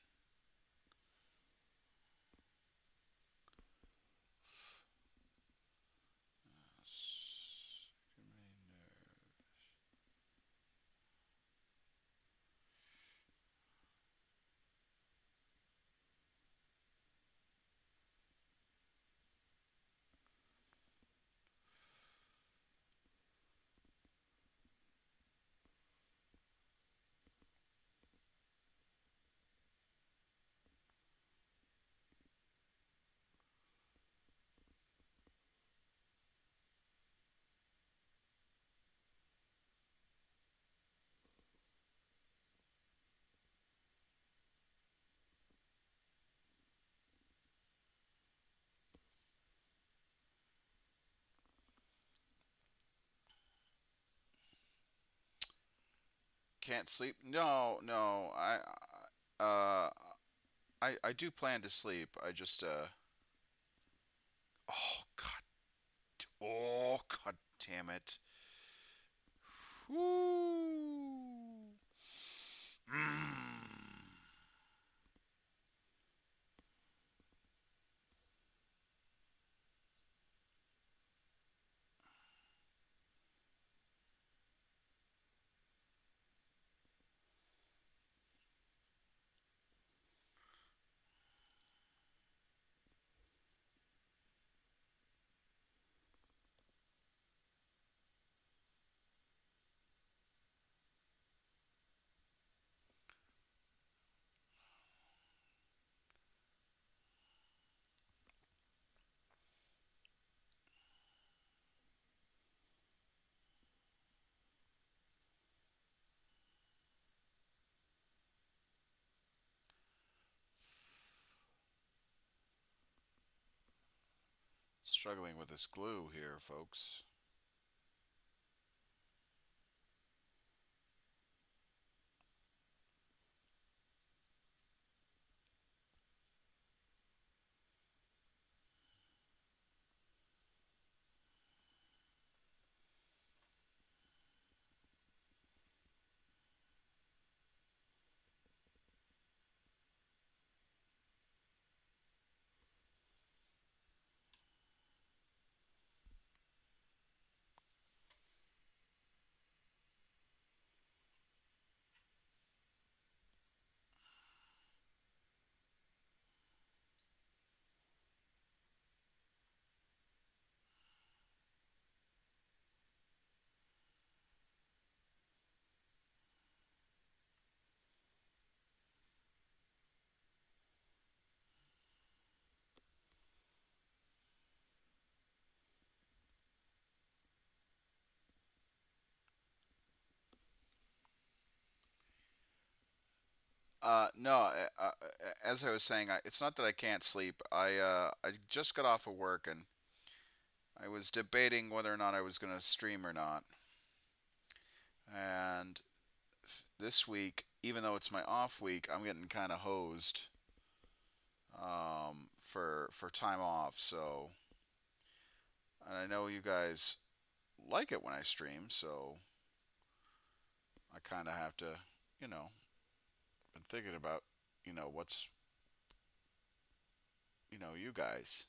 A: Can't sleep? No, no. Uh, I do plan to sleep. I just, oh, God. Oh, God damn it. Whoo. Mm. Struggling with this glue here, folks. No, as I was saying, it's not that I can't sleep. I just got off of work and I was debating whether or not I was going to stream or not. And this week, even though it's my off week, I'm getting kind of hosed for time off. So, and I know you guys like it when I stream, so I kind of have to, you know, been thinking about, what's, you guys.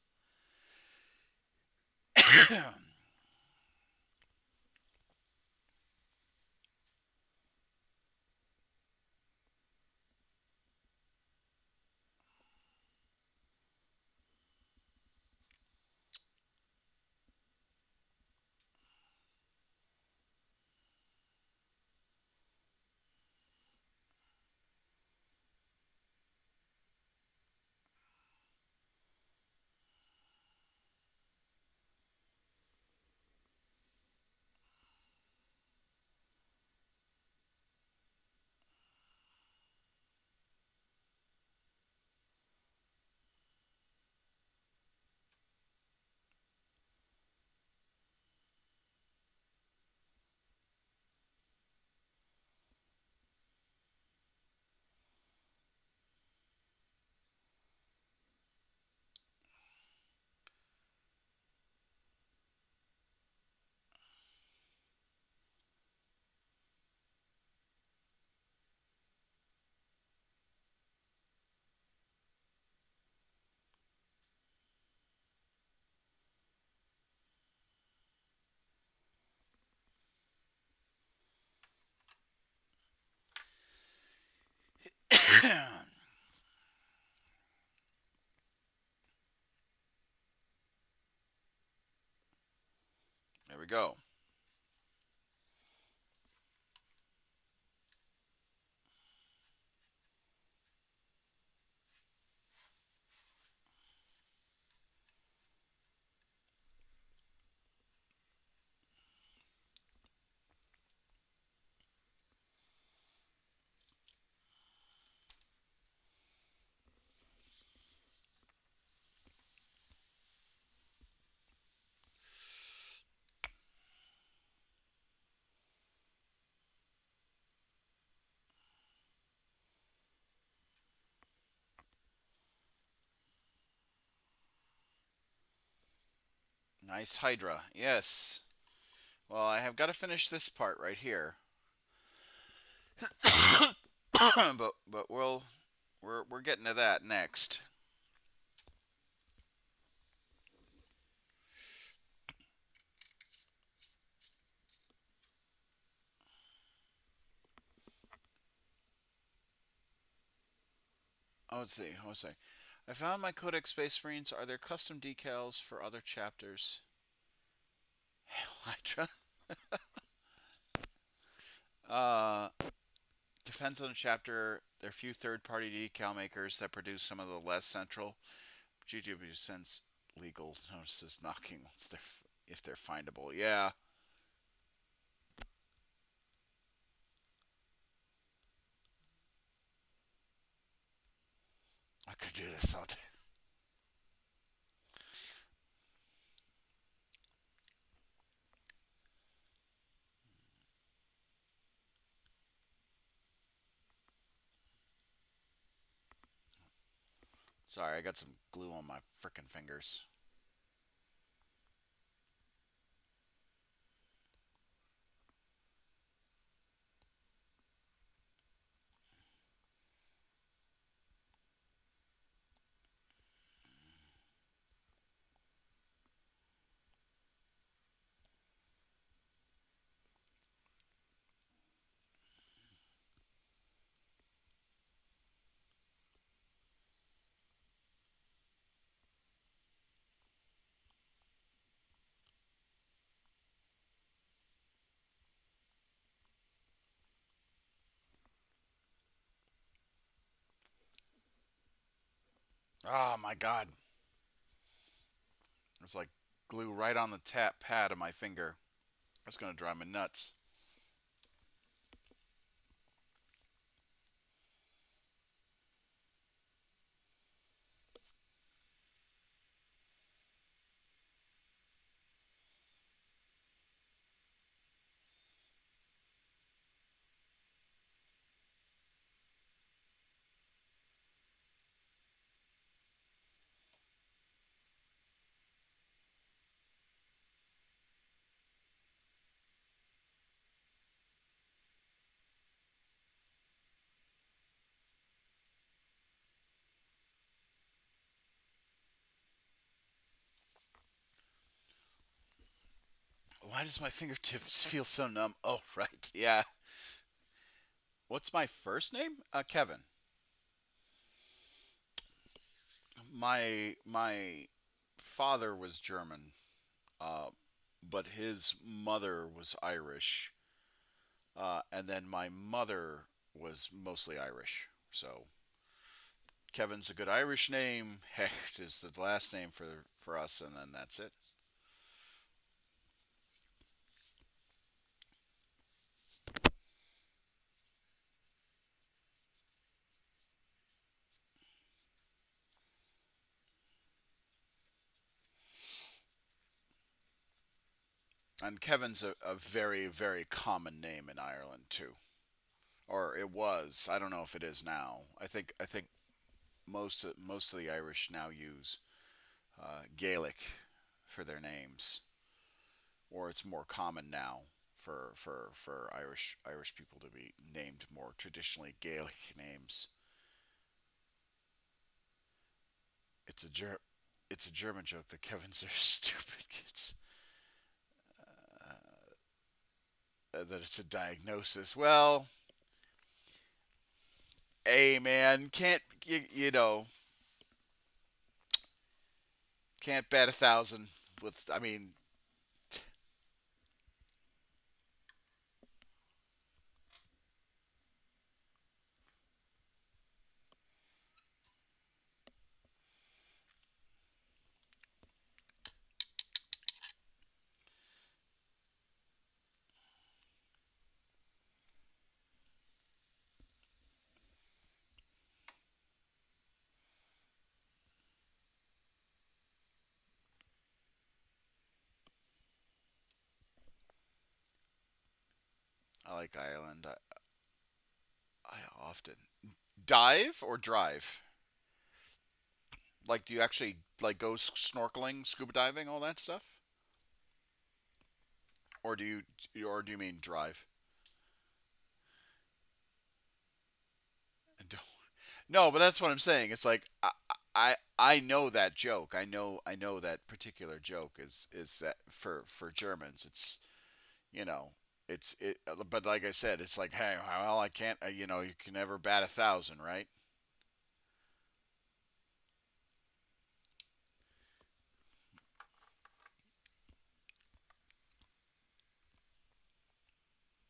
A: There we go. Nice Hydra. Yes. Well, I have got to finish this part right here. but we're getting to that next. Oh, let's see. Let's see. I found my Codex Space Marines. Are there custom decals for other chapters? Hydra. Uh, Depends on the chapter. There are few third-party decal makers that produce some of the less central. GW sends legal notices knocking once if they're findable. Yeah, I could do this all day. Sorry, I got some glue on my frickin' fingers. Oh my god. It's like glue right on the tap pad of my finger. That's gonna drive me nuts. Why does my fingertips feel so numb? Oh, right. Yeah. What's my first name? Kevin. My father was German, uh, but his mother was Irish, and then my mother was mostly Irish. So Kevin's a good Irish name. Hecht is the last name for us, and then that's it. And Kevin's a very very common name in Ireland too, or it was. I don't know if it is now. I think most of the Irish now use Gaelic for their names, or it's more common now for Irish people to be named more traditionally Gaelic names. It's a ger- it's a German joke that Kevin's are stupid kids. That it's a diagnosis. Well, hey man, can't can't bat 1,000 with. I mean, I like Ireland. I often dive or drive. Like, do you actually like go snorkeling, scuba diving, all that stuff, or do you mean drive? No, but that's what I'm saying. It's like I know that joke. I know that particular joke is that for Germans. It's you know it's it. But like I said, it's like hey, well I can't. You can never bat 1,000, right?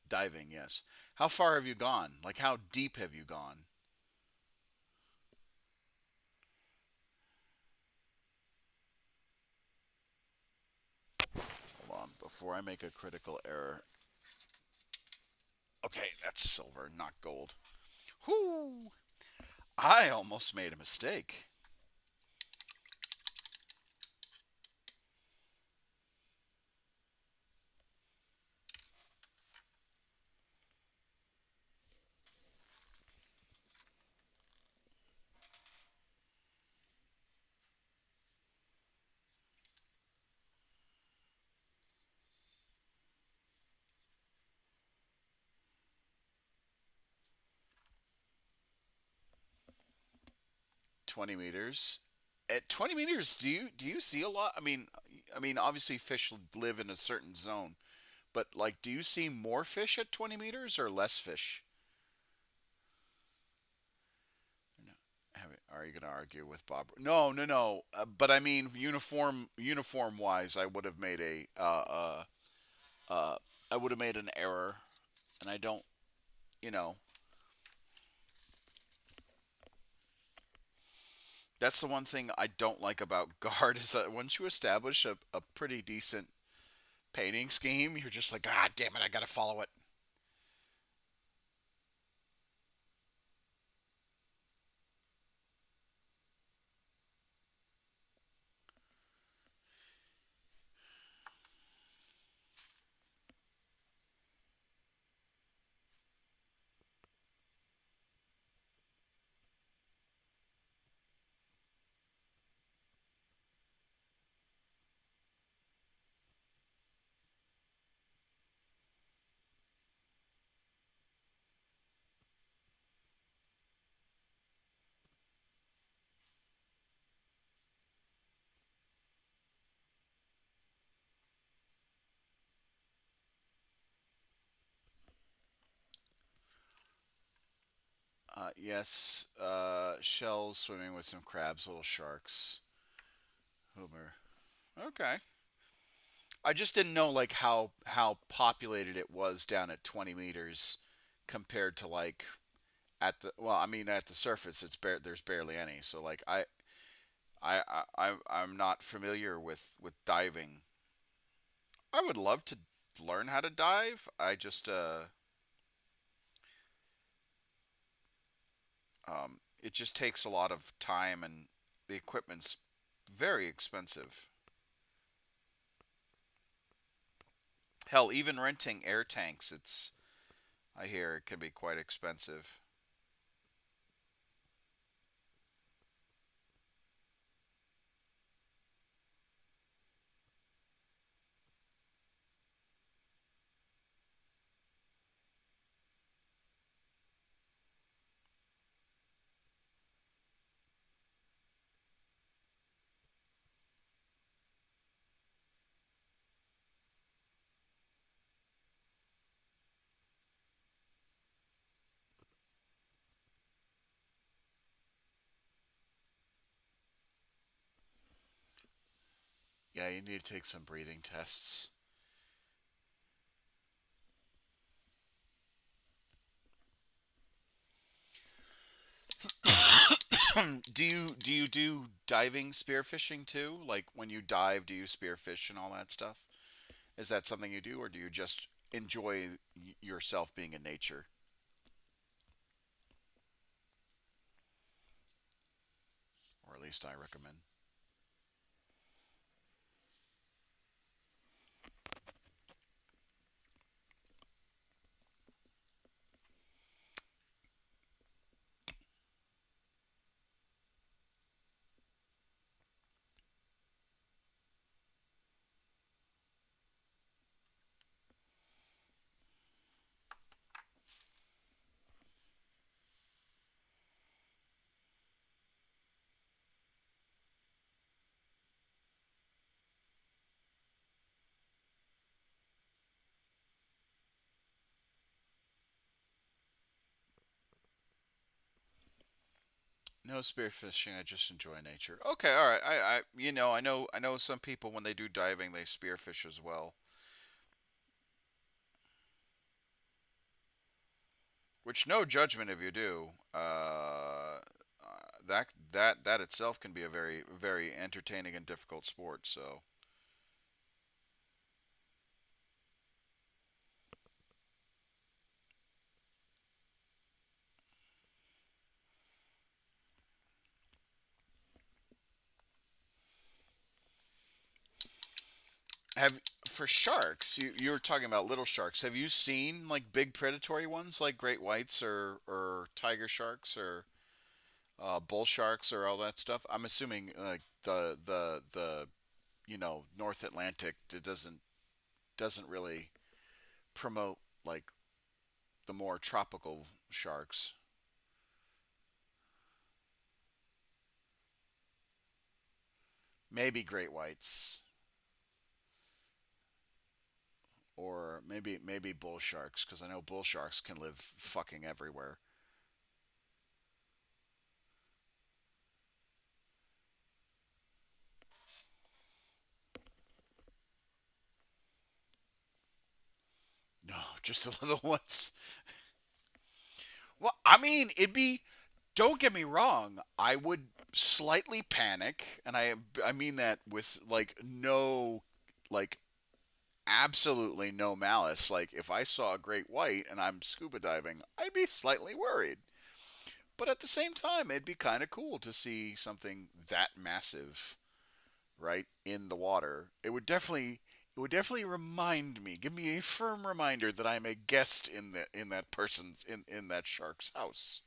A: Diving, yes. How far have you gone? Like how deep have you gone? Hold on, before I make a critical error. Okay, that's silver, not gold. Whoo! I almost made a mistake. 20 meters. At 20 meters, do you see a lot? I mean, obviously fish live in a certain zone, but like, do you see more fish at 20 meters or less fish? No. Are you going to argue with Bob? No, no, no. But I mean, uniform wise, uh, I would have made an error, and I don't. You know, that's the one thing I don't like about guard is that once you establish a pretty decent painting scheme, you're just like, ah, damn it, I got to follow it. Yes, shells swimming with some crabs, little sharks. Homer. Okay. I just didn't know like how populated it was down at 20 meters compared to like at the well, I mean at the surface there's barely any. So like I'm not familiar with diving. I would love to learn how to dive. It just takes a lot of time and the equipment's very expensive. Hell, even renting air tanks, I hear it can be quite expensive. Yeah, you need to take some breathing tests. Do you do diving spearfishing too? Like when you dive, do you spearfish and all that stuff? Is that something you do, or do you just enjoy yourself being in nature? Or at least I recommend. No spearfishing. I just enjoy nature. Okay, all right. I know some people when they do diving they spearfish as well. Which no judgment if you do. That itself can be a very very entertaining and difficult sport. So have for sharks, you were talking about little sharks. Have you seen like big predatory ones like great whites or tiger sharks or bull sharks or all that stuff? I'm assuming like the North Atlantic it doesn't really promote like the more tropical sharks. maybe great whites, or maybe bull sharks, because I know bull sharks can live fucking everywhere. No, just the little ones. Well, I mean, it'd be. Don't get me wrong. I would slightly panic, and I mean that with like no, like absolutely no malice. Like if I saw a great white and I'm scuba diving, I'd be slightly worried. But at the same time, it'd be kind of cool to see something that massive, right, in the water. It would definitely remind me, give me a firm reminder that I'm a guest in that person's in that shark's house.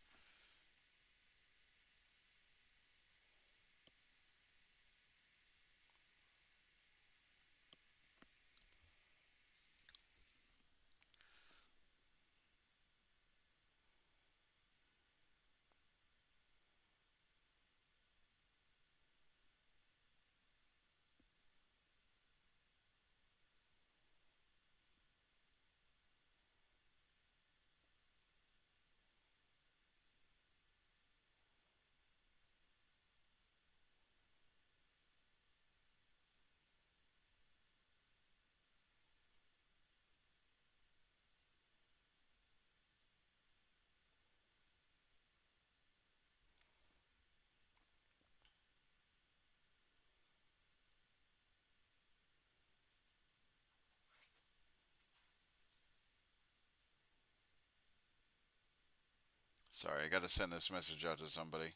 A: Sorry, I got to send this message out to somebody.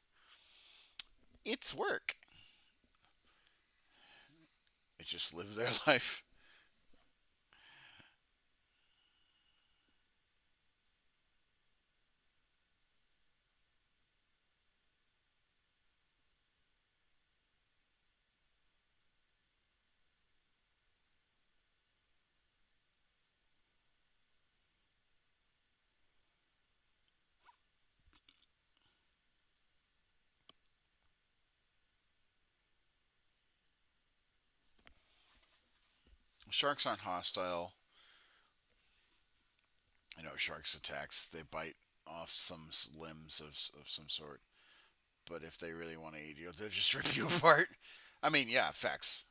A: It's work. It just live their life. Sharks aren't hostile. I know sharks attacks. They bite off some limbs of some sort. But if they really want to eat you, they'll just rip you apart. I mean, yeah, facts.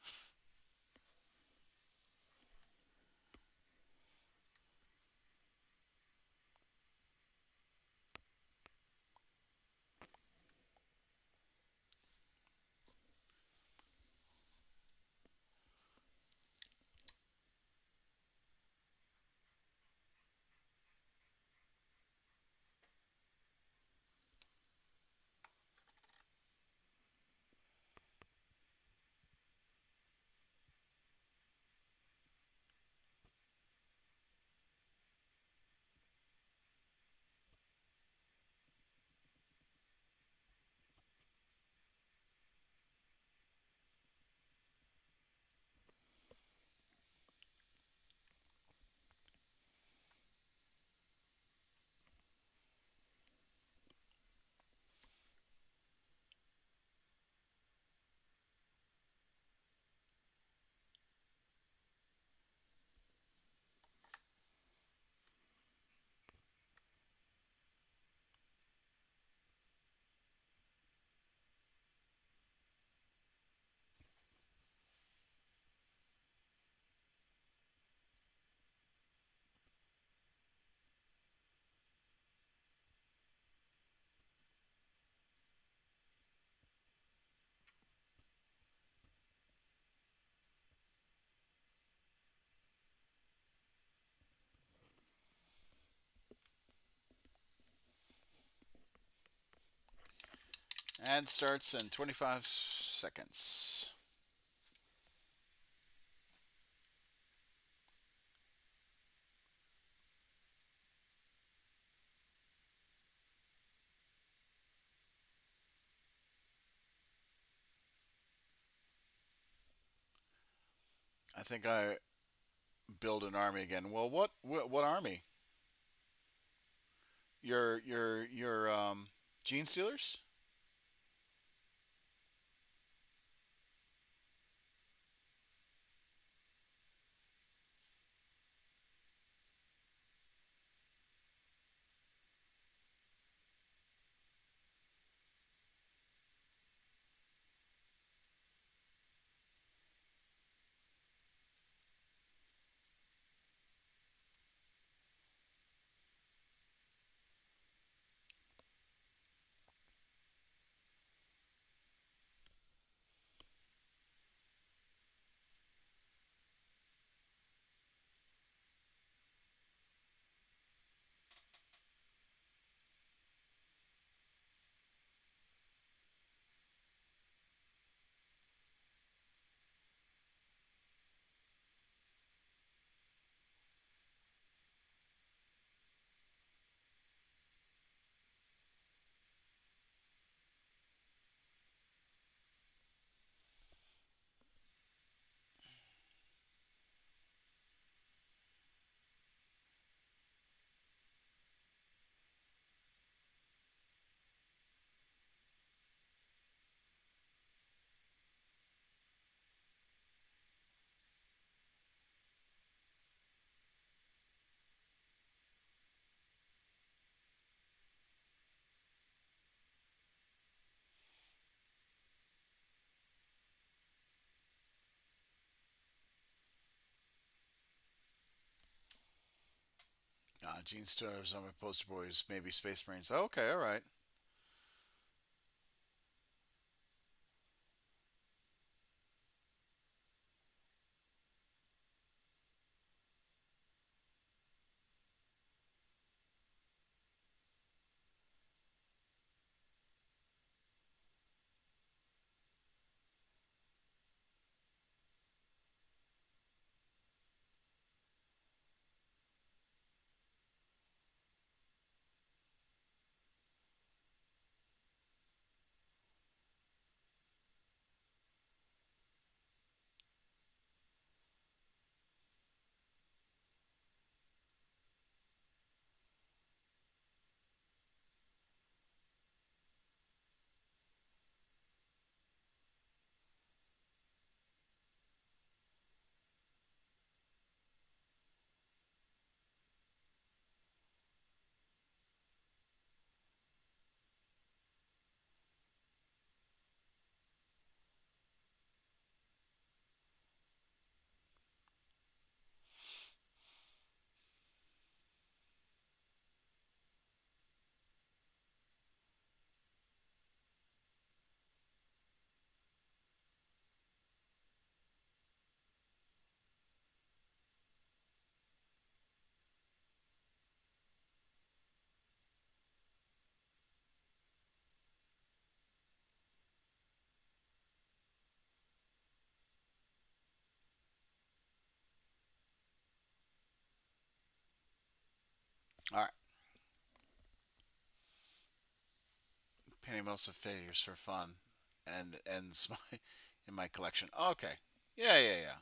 A: And starts in 25 seconds. I think I build an army again. Well, what army? Your gene stealers? Gene Stars on my poster boys, maybe Space Marines. Okay, all right. All right. Painting most of figures for fun, and ends my in my collection. Okay. Yeah, yeah, yeah.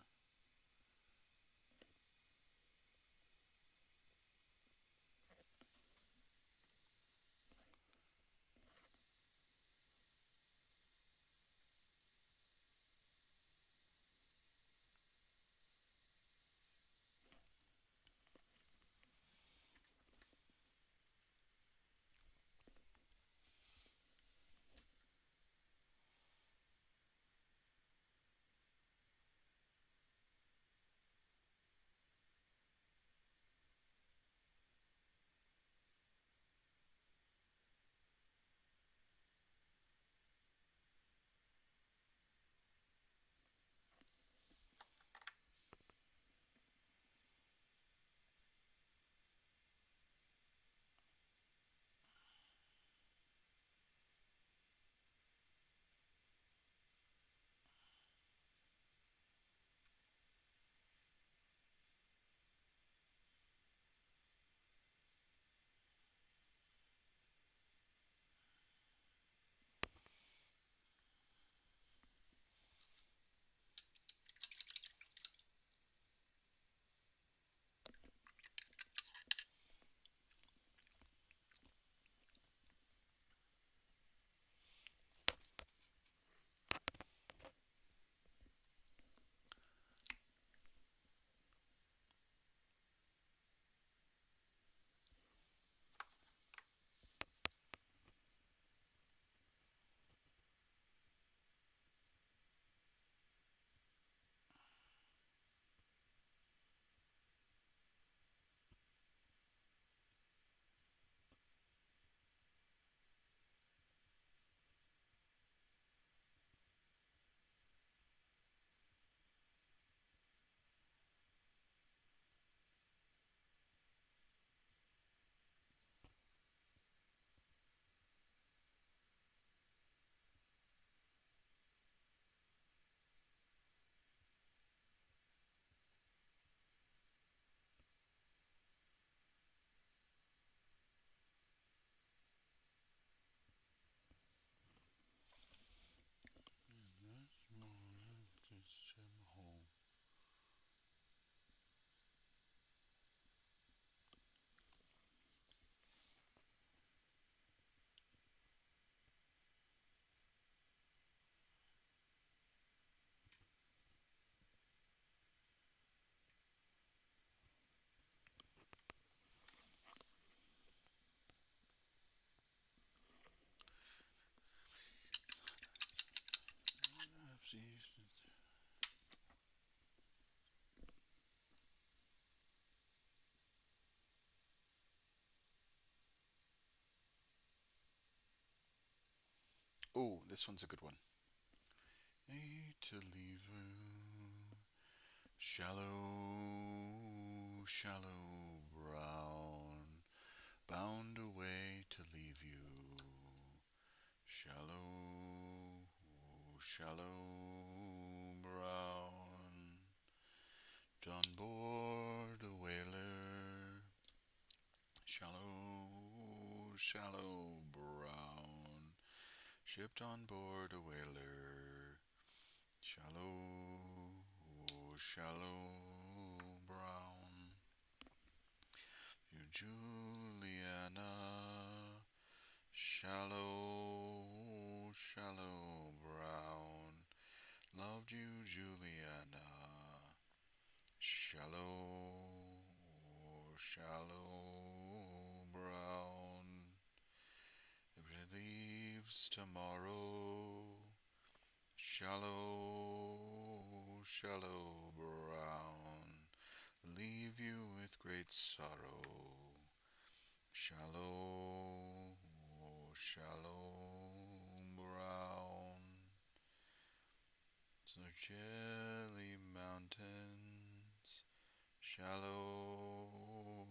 A: Ooh, this one's a good one. Need to leave you shallow, shallow brown, bound away to leave you shallow, shallow brown. On board a whaler, shallow, shallow brown. Shipped on board a whaler, shallow, shallow brown. You Juliana, shallow, shallow brown. Loved you, Juliana, shallow, shallow brown. If it leaves tomorrow, shallow, shallow brown. Leave you with great sorrow, shallow, shallow brown. The jelly mountains, shallow,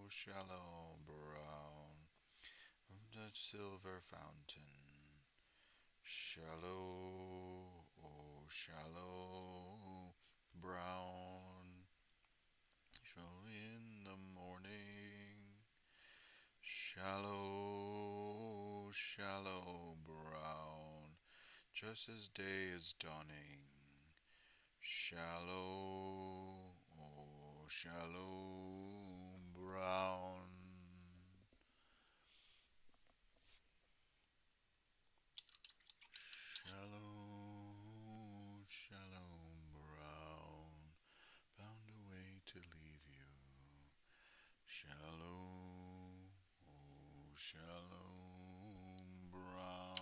A: shallow brown. From the silver fountain, shallow, shallow brown. So in the morning, shallow, shallow brown, just as day is dawning. Shallow, shallow brown. Shallow, shallow brown, bound away to leave you. Shallow, shallow brown.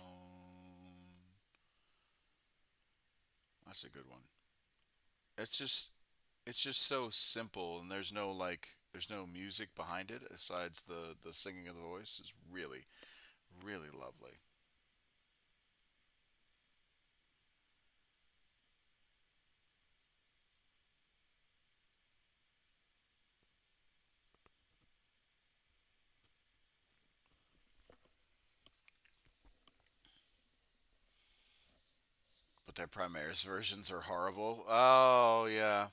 A: That's a good one. It's just it's just so simple, and there's no music behind it besides the singing of the voice is really really lovely. But their Primaris versions are horrible. Oh yeah.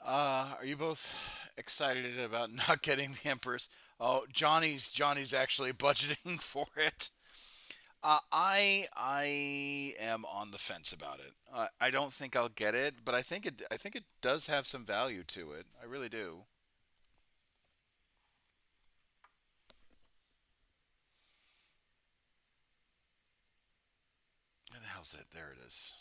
A: Are you both excited about not getting the Empress? Oh, Johnny's actually budgeting for it. I am on the fence about it. I don't think I'll get it, but I think it does have some value to it. I really do. Where the hell's it? There it is.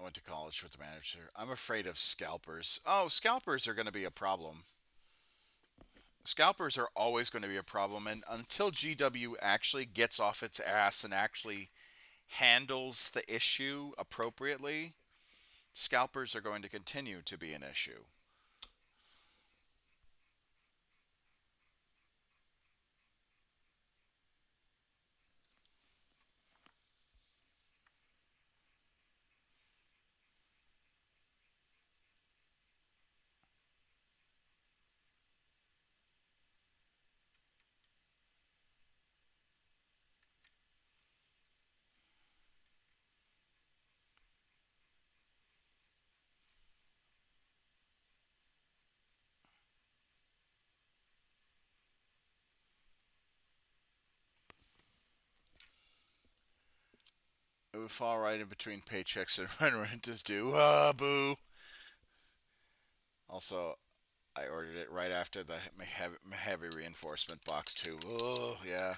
A: went to college with the manager. I'm afraid of scalpers. Oh, scalpers are going to be a problem. Scalpers are always going to be a problem, and until GW actually gets off its ass and actually handles the issue appropriately, scalpers are going to continue to be an issue. It would fall right in between paychecks and when rent is due. Ah, boo. Also, I ordered it right after the heavy reinforcement box too. Oh, yeah.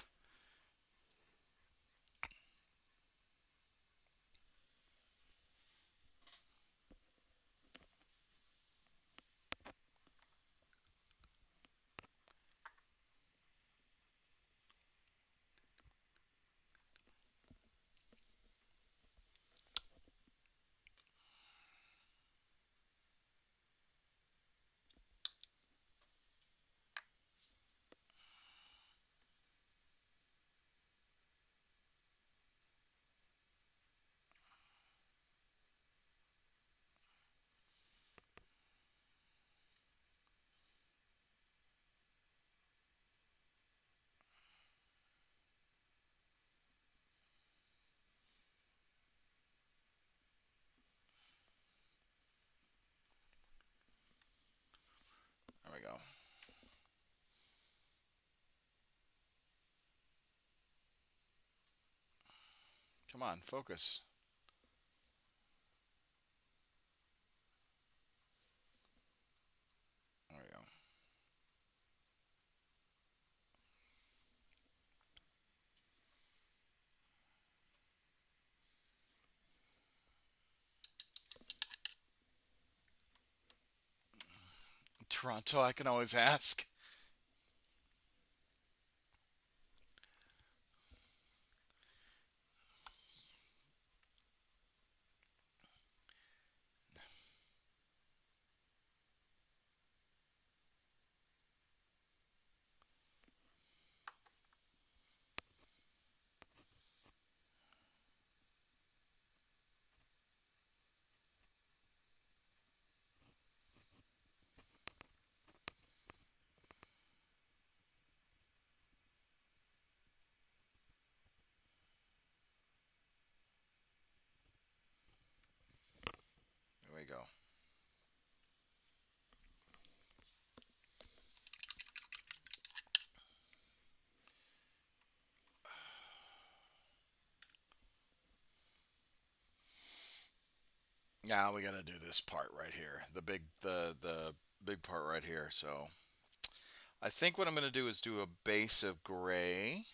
A: There we go. Come on, focus. There we go. Toronto, I can always ask. There we go. Now we got to do this part right here. The big part right here. So I think what I'm going to do is do a base of gray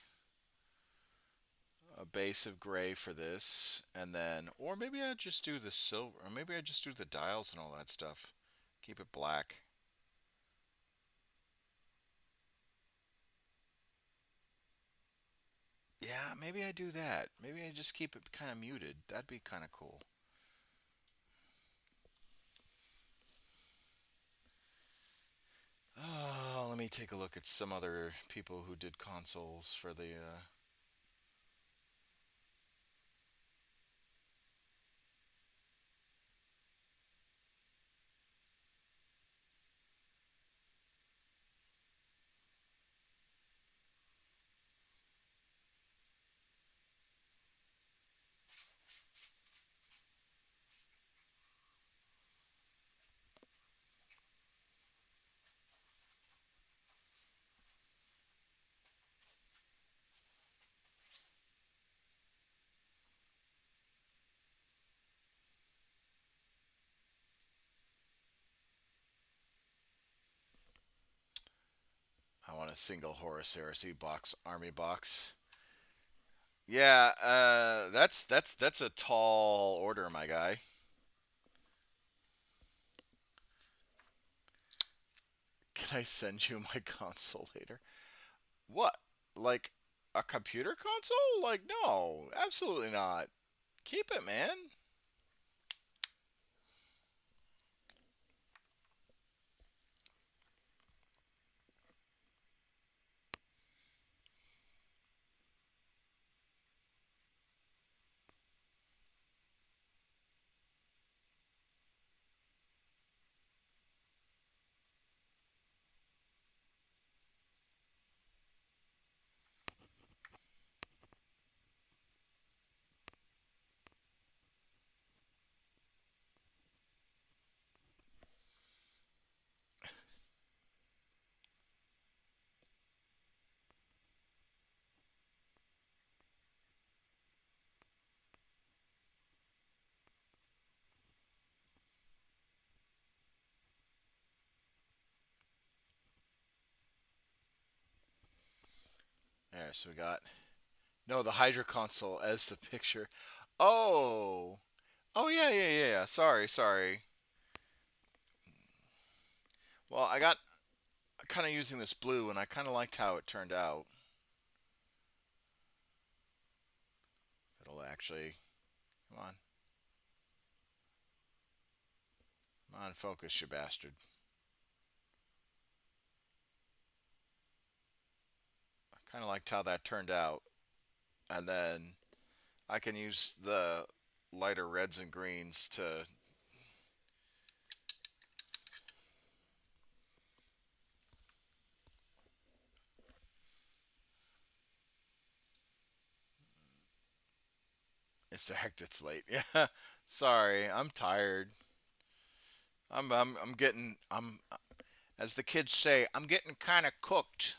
A: for this, and then, or maybe I just do the silver, or maybe I just do the dials and all that stuff. Keep it black. Yeah, maybe I do that. Maybe I just keep it kind of muted. That'd be kind of cool. Let me take a look at some other people who did consoles for the. I want a single Horus Heresy box, army box. Yeah, that's a tall order, my guy. Can I send you my console later? What? Like a computer console? Like, no, absolutely not. Keep it, man. There, so we got no the Hydra console as the picture. Oh, oh yeah, yeah, yeah, yeah. Sorry, sorry. Well, I got kind of using this blue, and I kind of liked how it turned out. It'll actually, come on, come on, focus, you bastard. I kind of liked how that turned out, and then I can use the lighter reds and greens to. It's Hecht, it's late. Yeah, sorry, I'm tired. I'm getting as the kids say, I'm getting kind of cooked,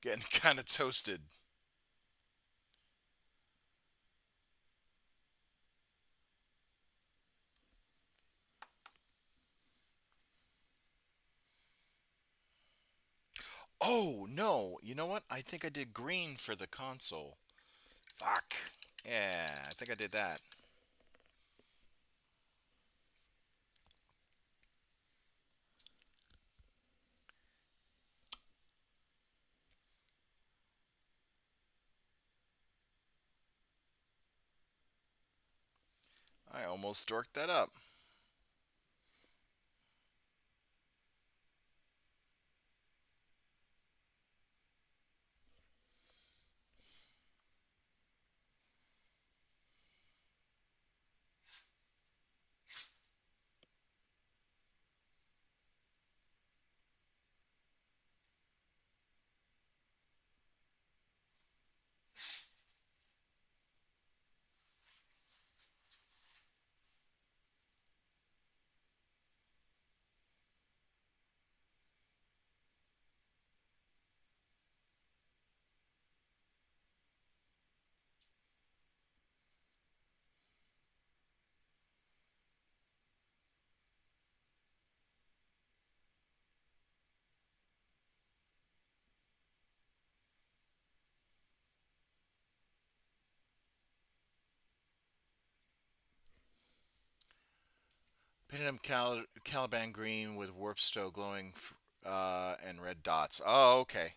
A: getting kind of toasted. Oh no, you know what? I think I did green for the console. Fuck. Yeah, I think I did that. I almost dorked that up. Painted him Caliban green with Warpstow glowing and red dots. Oh, okay.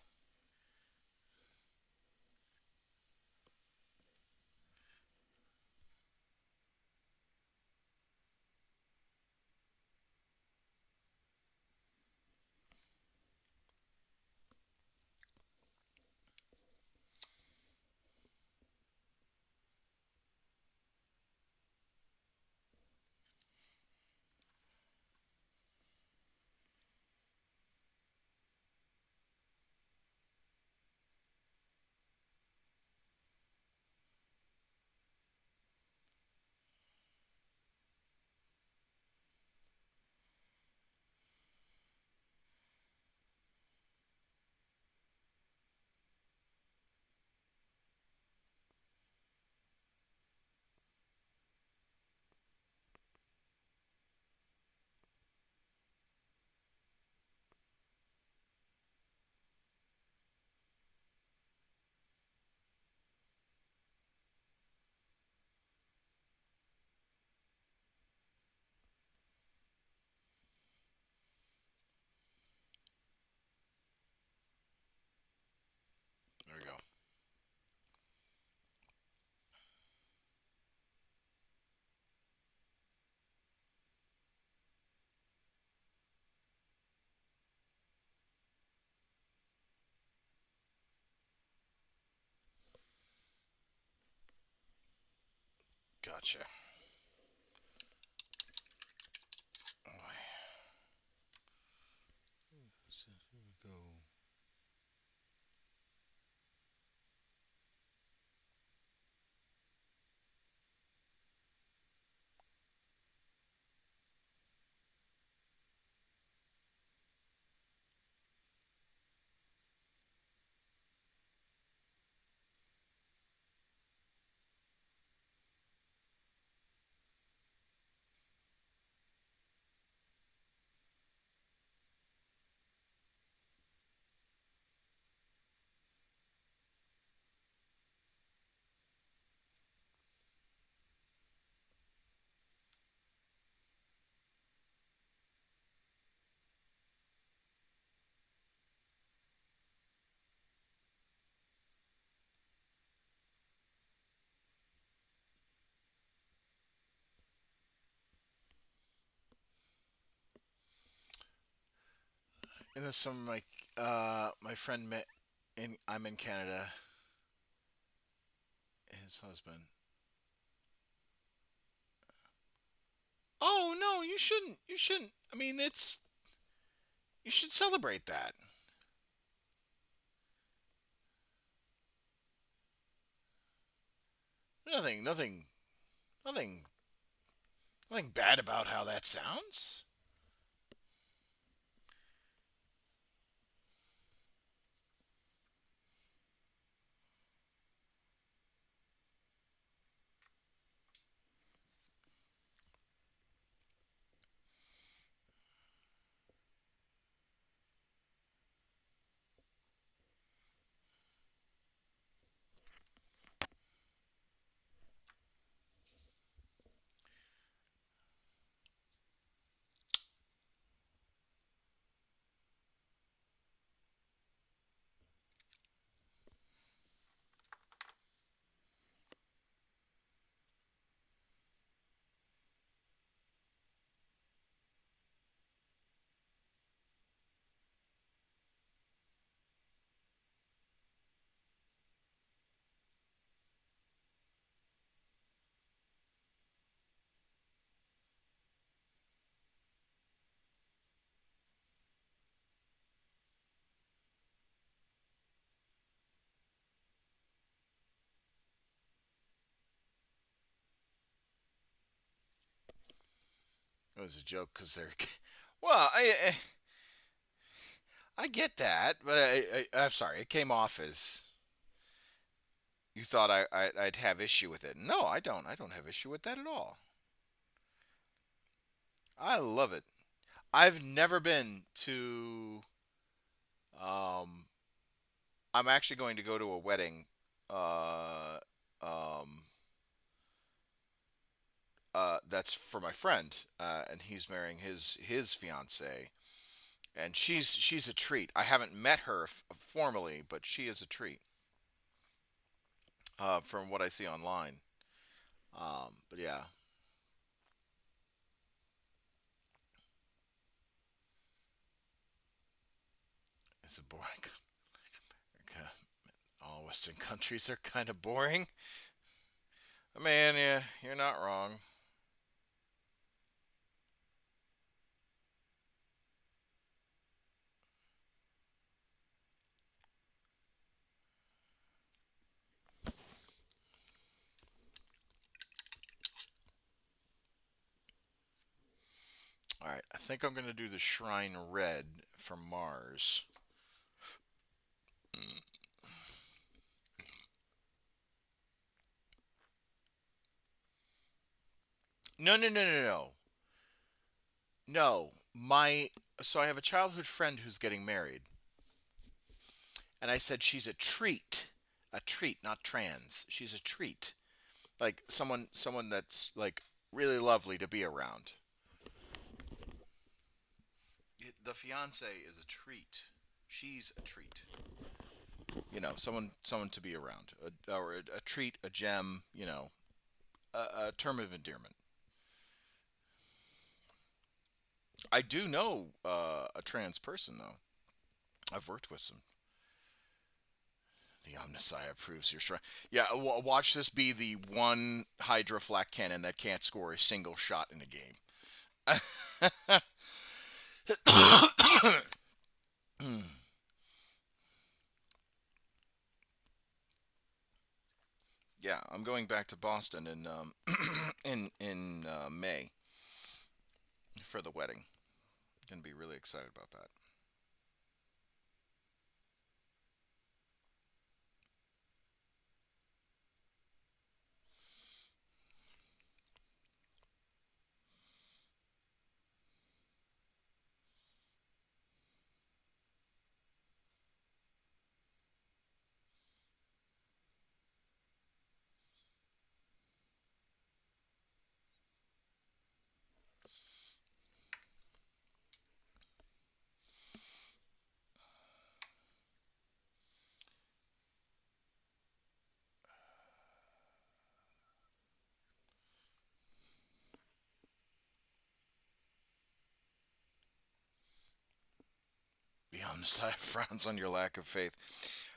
A: gotcha. Boy. So here we go. You know, some of my friend met in. I'm in Canada. His husband. Oh no, you shouldn't. You shouldn't. I mean, it's you should celebrate that. Nothing, nothing, nothing, nothing bad about how that sounds. It was a joke because they're. Well, I get that, but I'm sorry. It came off as you thought I'd have issue with it. No, I don't. I don't have issue with that at all. I love it. I've never been to. Um, I'm actually going to go to a wedding. Uh, um, that's for my friend, and he's marrying his fiance, and she's a treat. I haven't met her formally, but she is a treat. From what I see online. But yeah, it's a boring. All Western countries are kind of boring. I mean, yeah, you're not wrong. All right, I think I'm gonna do the Shrine Red from Mars. No, no, no, no, no, no. So I have a childhood friend who's getting married, and I said she's a treat, not trans. She's a treat, like someone that's like really lovely to be around. The fiance is a treat. She's a treat. Someone to be around, or a treat, a gem. A term of endearment. I do know a trans person though. I've worked with them. The Omnissiah proves your strength. Yeah, watch this be the one Hydra flak cannon that can't score a single shot in a game. Yeah, I'm going back to Boston in in May for the wedding. Gonna be really excited about that. The Omnissiah frowns on your lack of faith.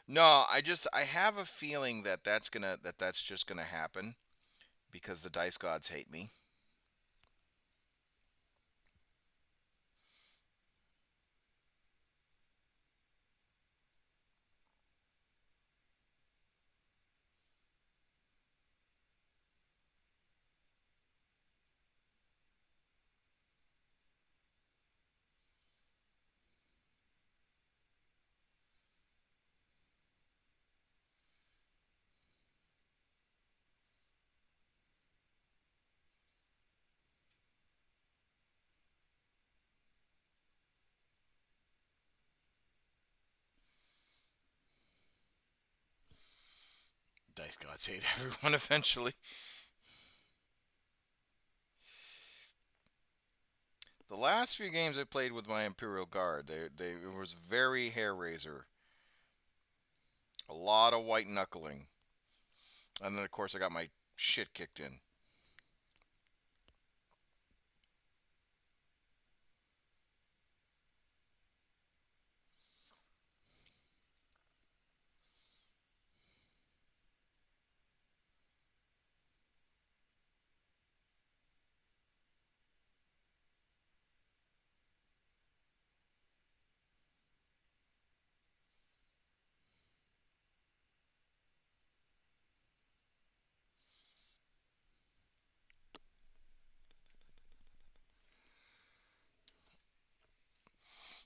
A: No, I have a feeling that that's just gonna happen because the dice gods hate me. Dice gods hate everyone eventually. The last few games I played with my Imperial Guard, they it was very hair raiser. A lot of white knuckling, and then of course I got my shit kicked in.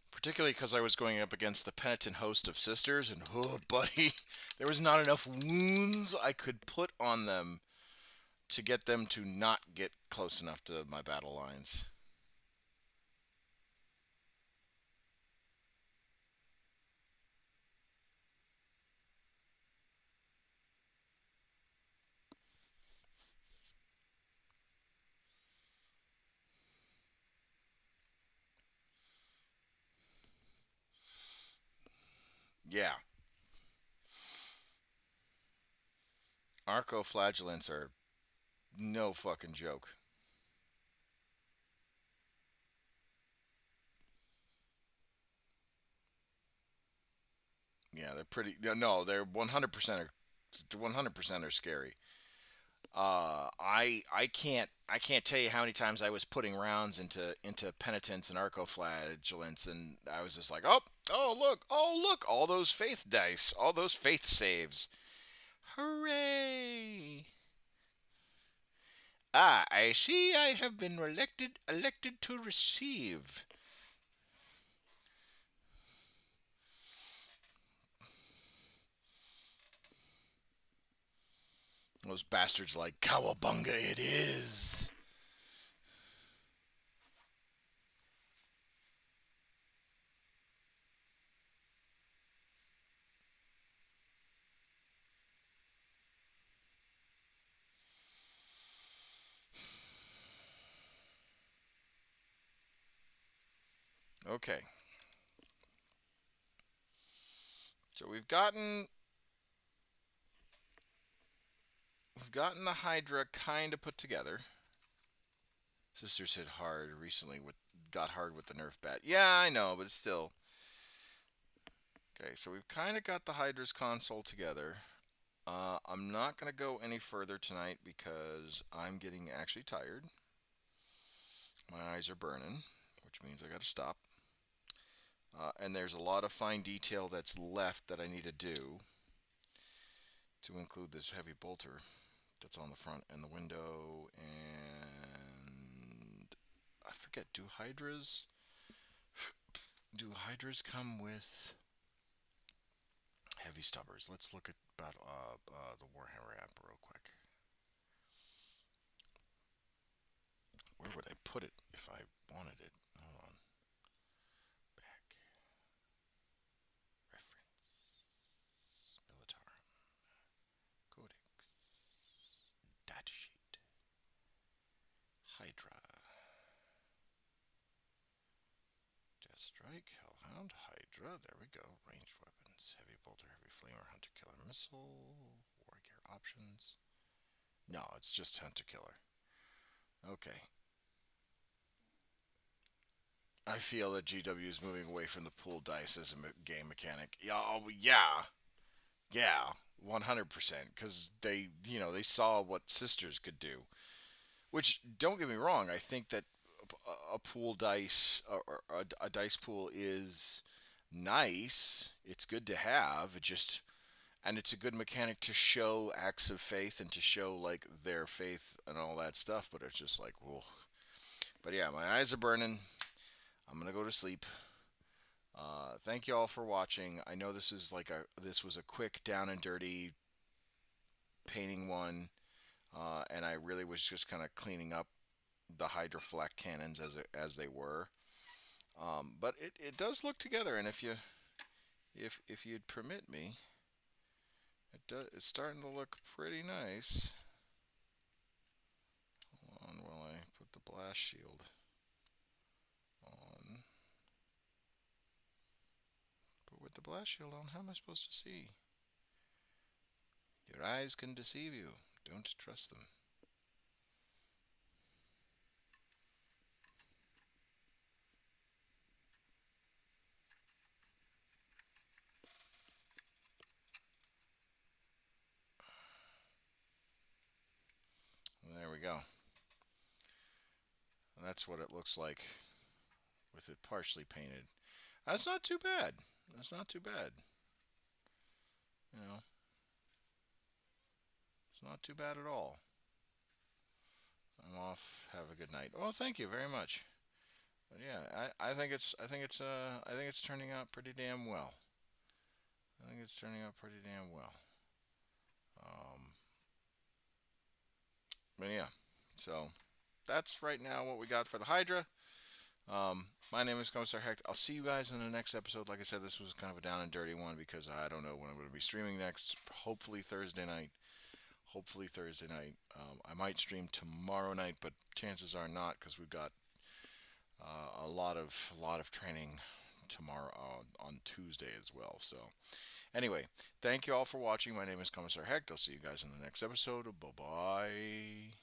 A: Particularly because I was going up against the penitent host of sisters, and oh, buddy, there was not enough wounds I could put on them to get them to not get close enough to my battle lines. Yeah, arcoflagellants are no fucking joke. Yeah, they're pretty. No, they're 100% are 100% are scary. I can't tell you how many times I was putting rounds into penitents and arcoflagellants, and I was just like, oh look, all those faith dice, all those faith saves, hooray! Ah, I see. I have been elected to receive. Those bastards like cowabunga. It is. Okay, so we've gotten the Hydra kind of put together. Sisters hit hard recently with got hard with the Nerf bat. Yeah, I know, but it's still
B: Okay, so we've kind of got the Hydra's console together. I'm not going to go any further tonight because I'm getting actually tired. My eyes are burning, which means I got to stop. And there's a lot of fine detail that's left that I need to do to include this heavy bolter that's on the front and the window. And I forget, do hydras come with heavy stubbers? Let's look at the Warhammer app real quick. Where would I put it if I wanted it? Hold on. Back. Reference. Militarum. Codex. Datasheet. Hydra. Death Strike. Hellhound. Hydra. There we go. Ranged weapons. Heavy bolter. Heavy flamer. Hunter killer missile. War gear options. No, it's just hunter killer. Okay. I feel that GW is moving away from the pool dice as a game mechanic. Yeah, oh, yeah, 100%. Because they saw what sisters could do. Which, don't get me wrong, I think that a pool dice or a dice pool is nice. It's good to have. And it's a good mechanic to show acts of faith and to show like their faith and all that stuff. But it's just like, whoa. But yeah, my eyes are burning. I'm gonna go to sleep. Thank you all for watching. I know this was a quick down and dirty painting one, and I really was just kind of cleaning up the Hydra flak cannons as they were. But it does look together, and if you'd permit me, it's starting to look pretty nice. Hold on while I put the blast shield on. But with the blast shield on, how am I supposed to see? Your eyes can deceive you. Don't trust them. There we go. And that's what it looks like with it partially painted. That's not too bad. That's not too bad. You know, it's not too bad at all. I'm off. Have a good night. Oh, thank you very much. But yeah, I think it's turning out pretty damn well. I think it's turning out pretty damn well. Um, but yeah, so that's right now what we got for the Hydra. My name is Commissar Hecht. I'll see you guys in the next episode. Like I said, this was kind of a down and dirty one because I don't know when I'm going to be streaming next. Hopefully Thursday night. Hopefully Thursday night. I might stream tomorrow night, but chances are not because we've got a lot of training tomorrow on Tuesday as well. So anyway, thank you all for watching. My name is Commissar Hecht. I'll see you guys in the next episode. Bye bye.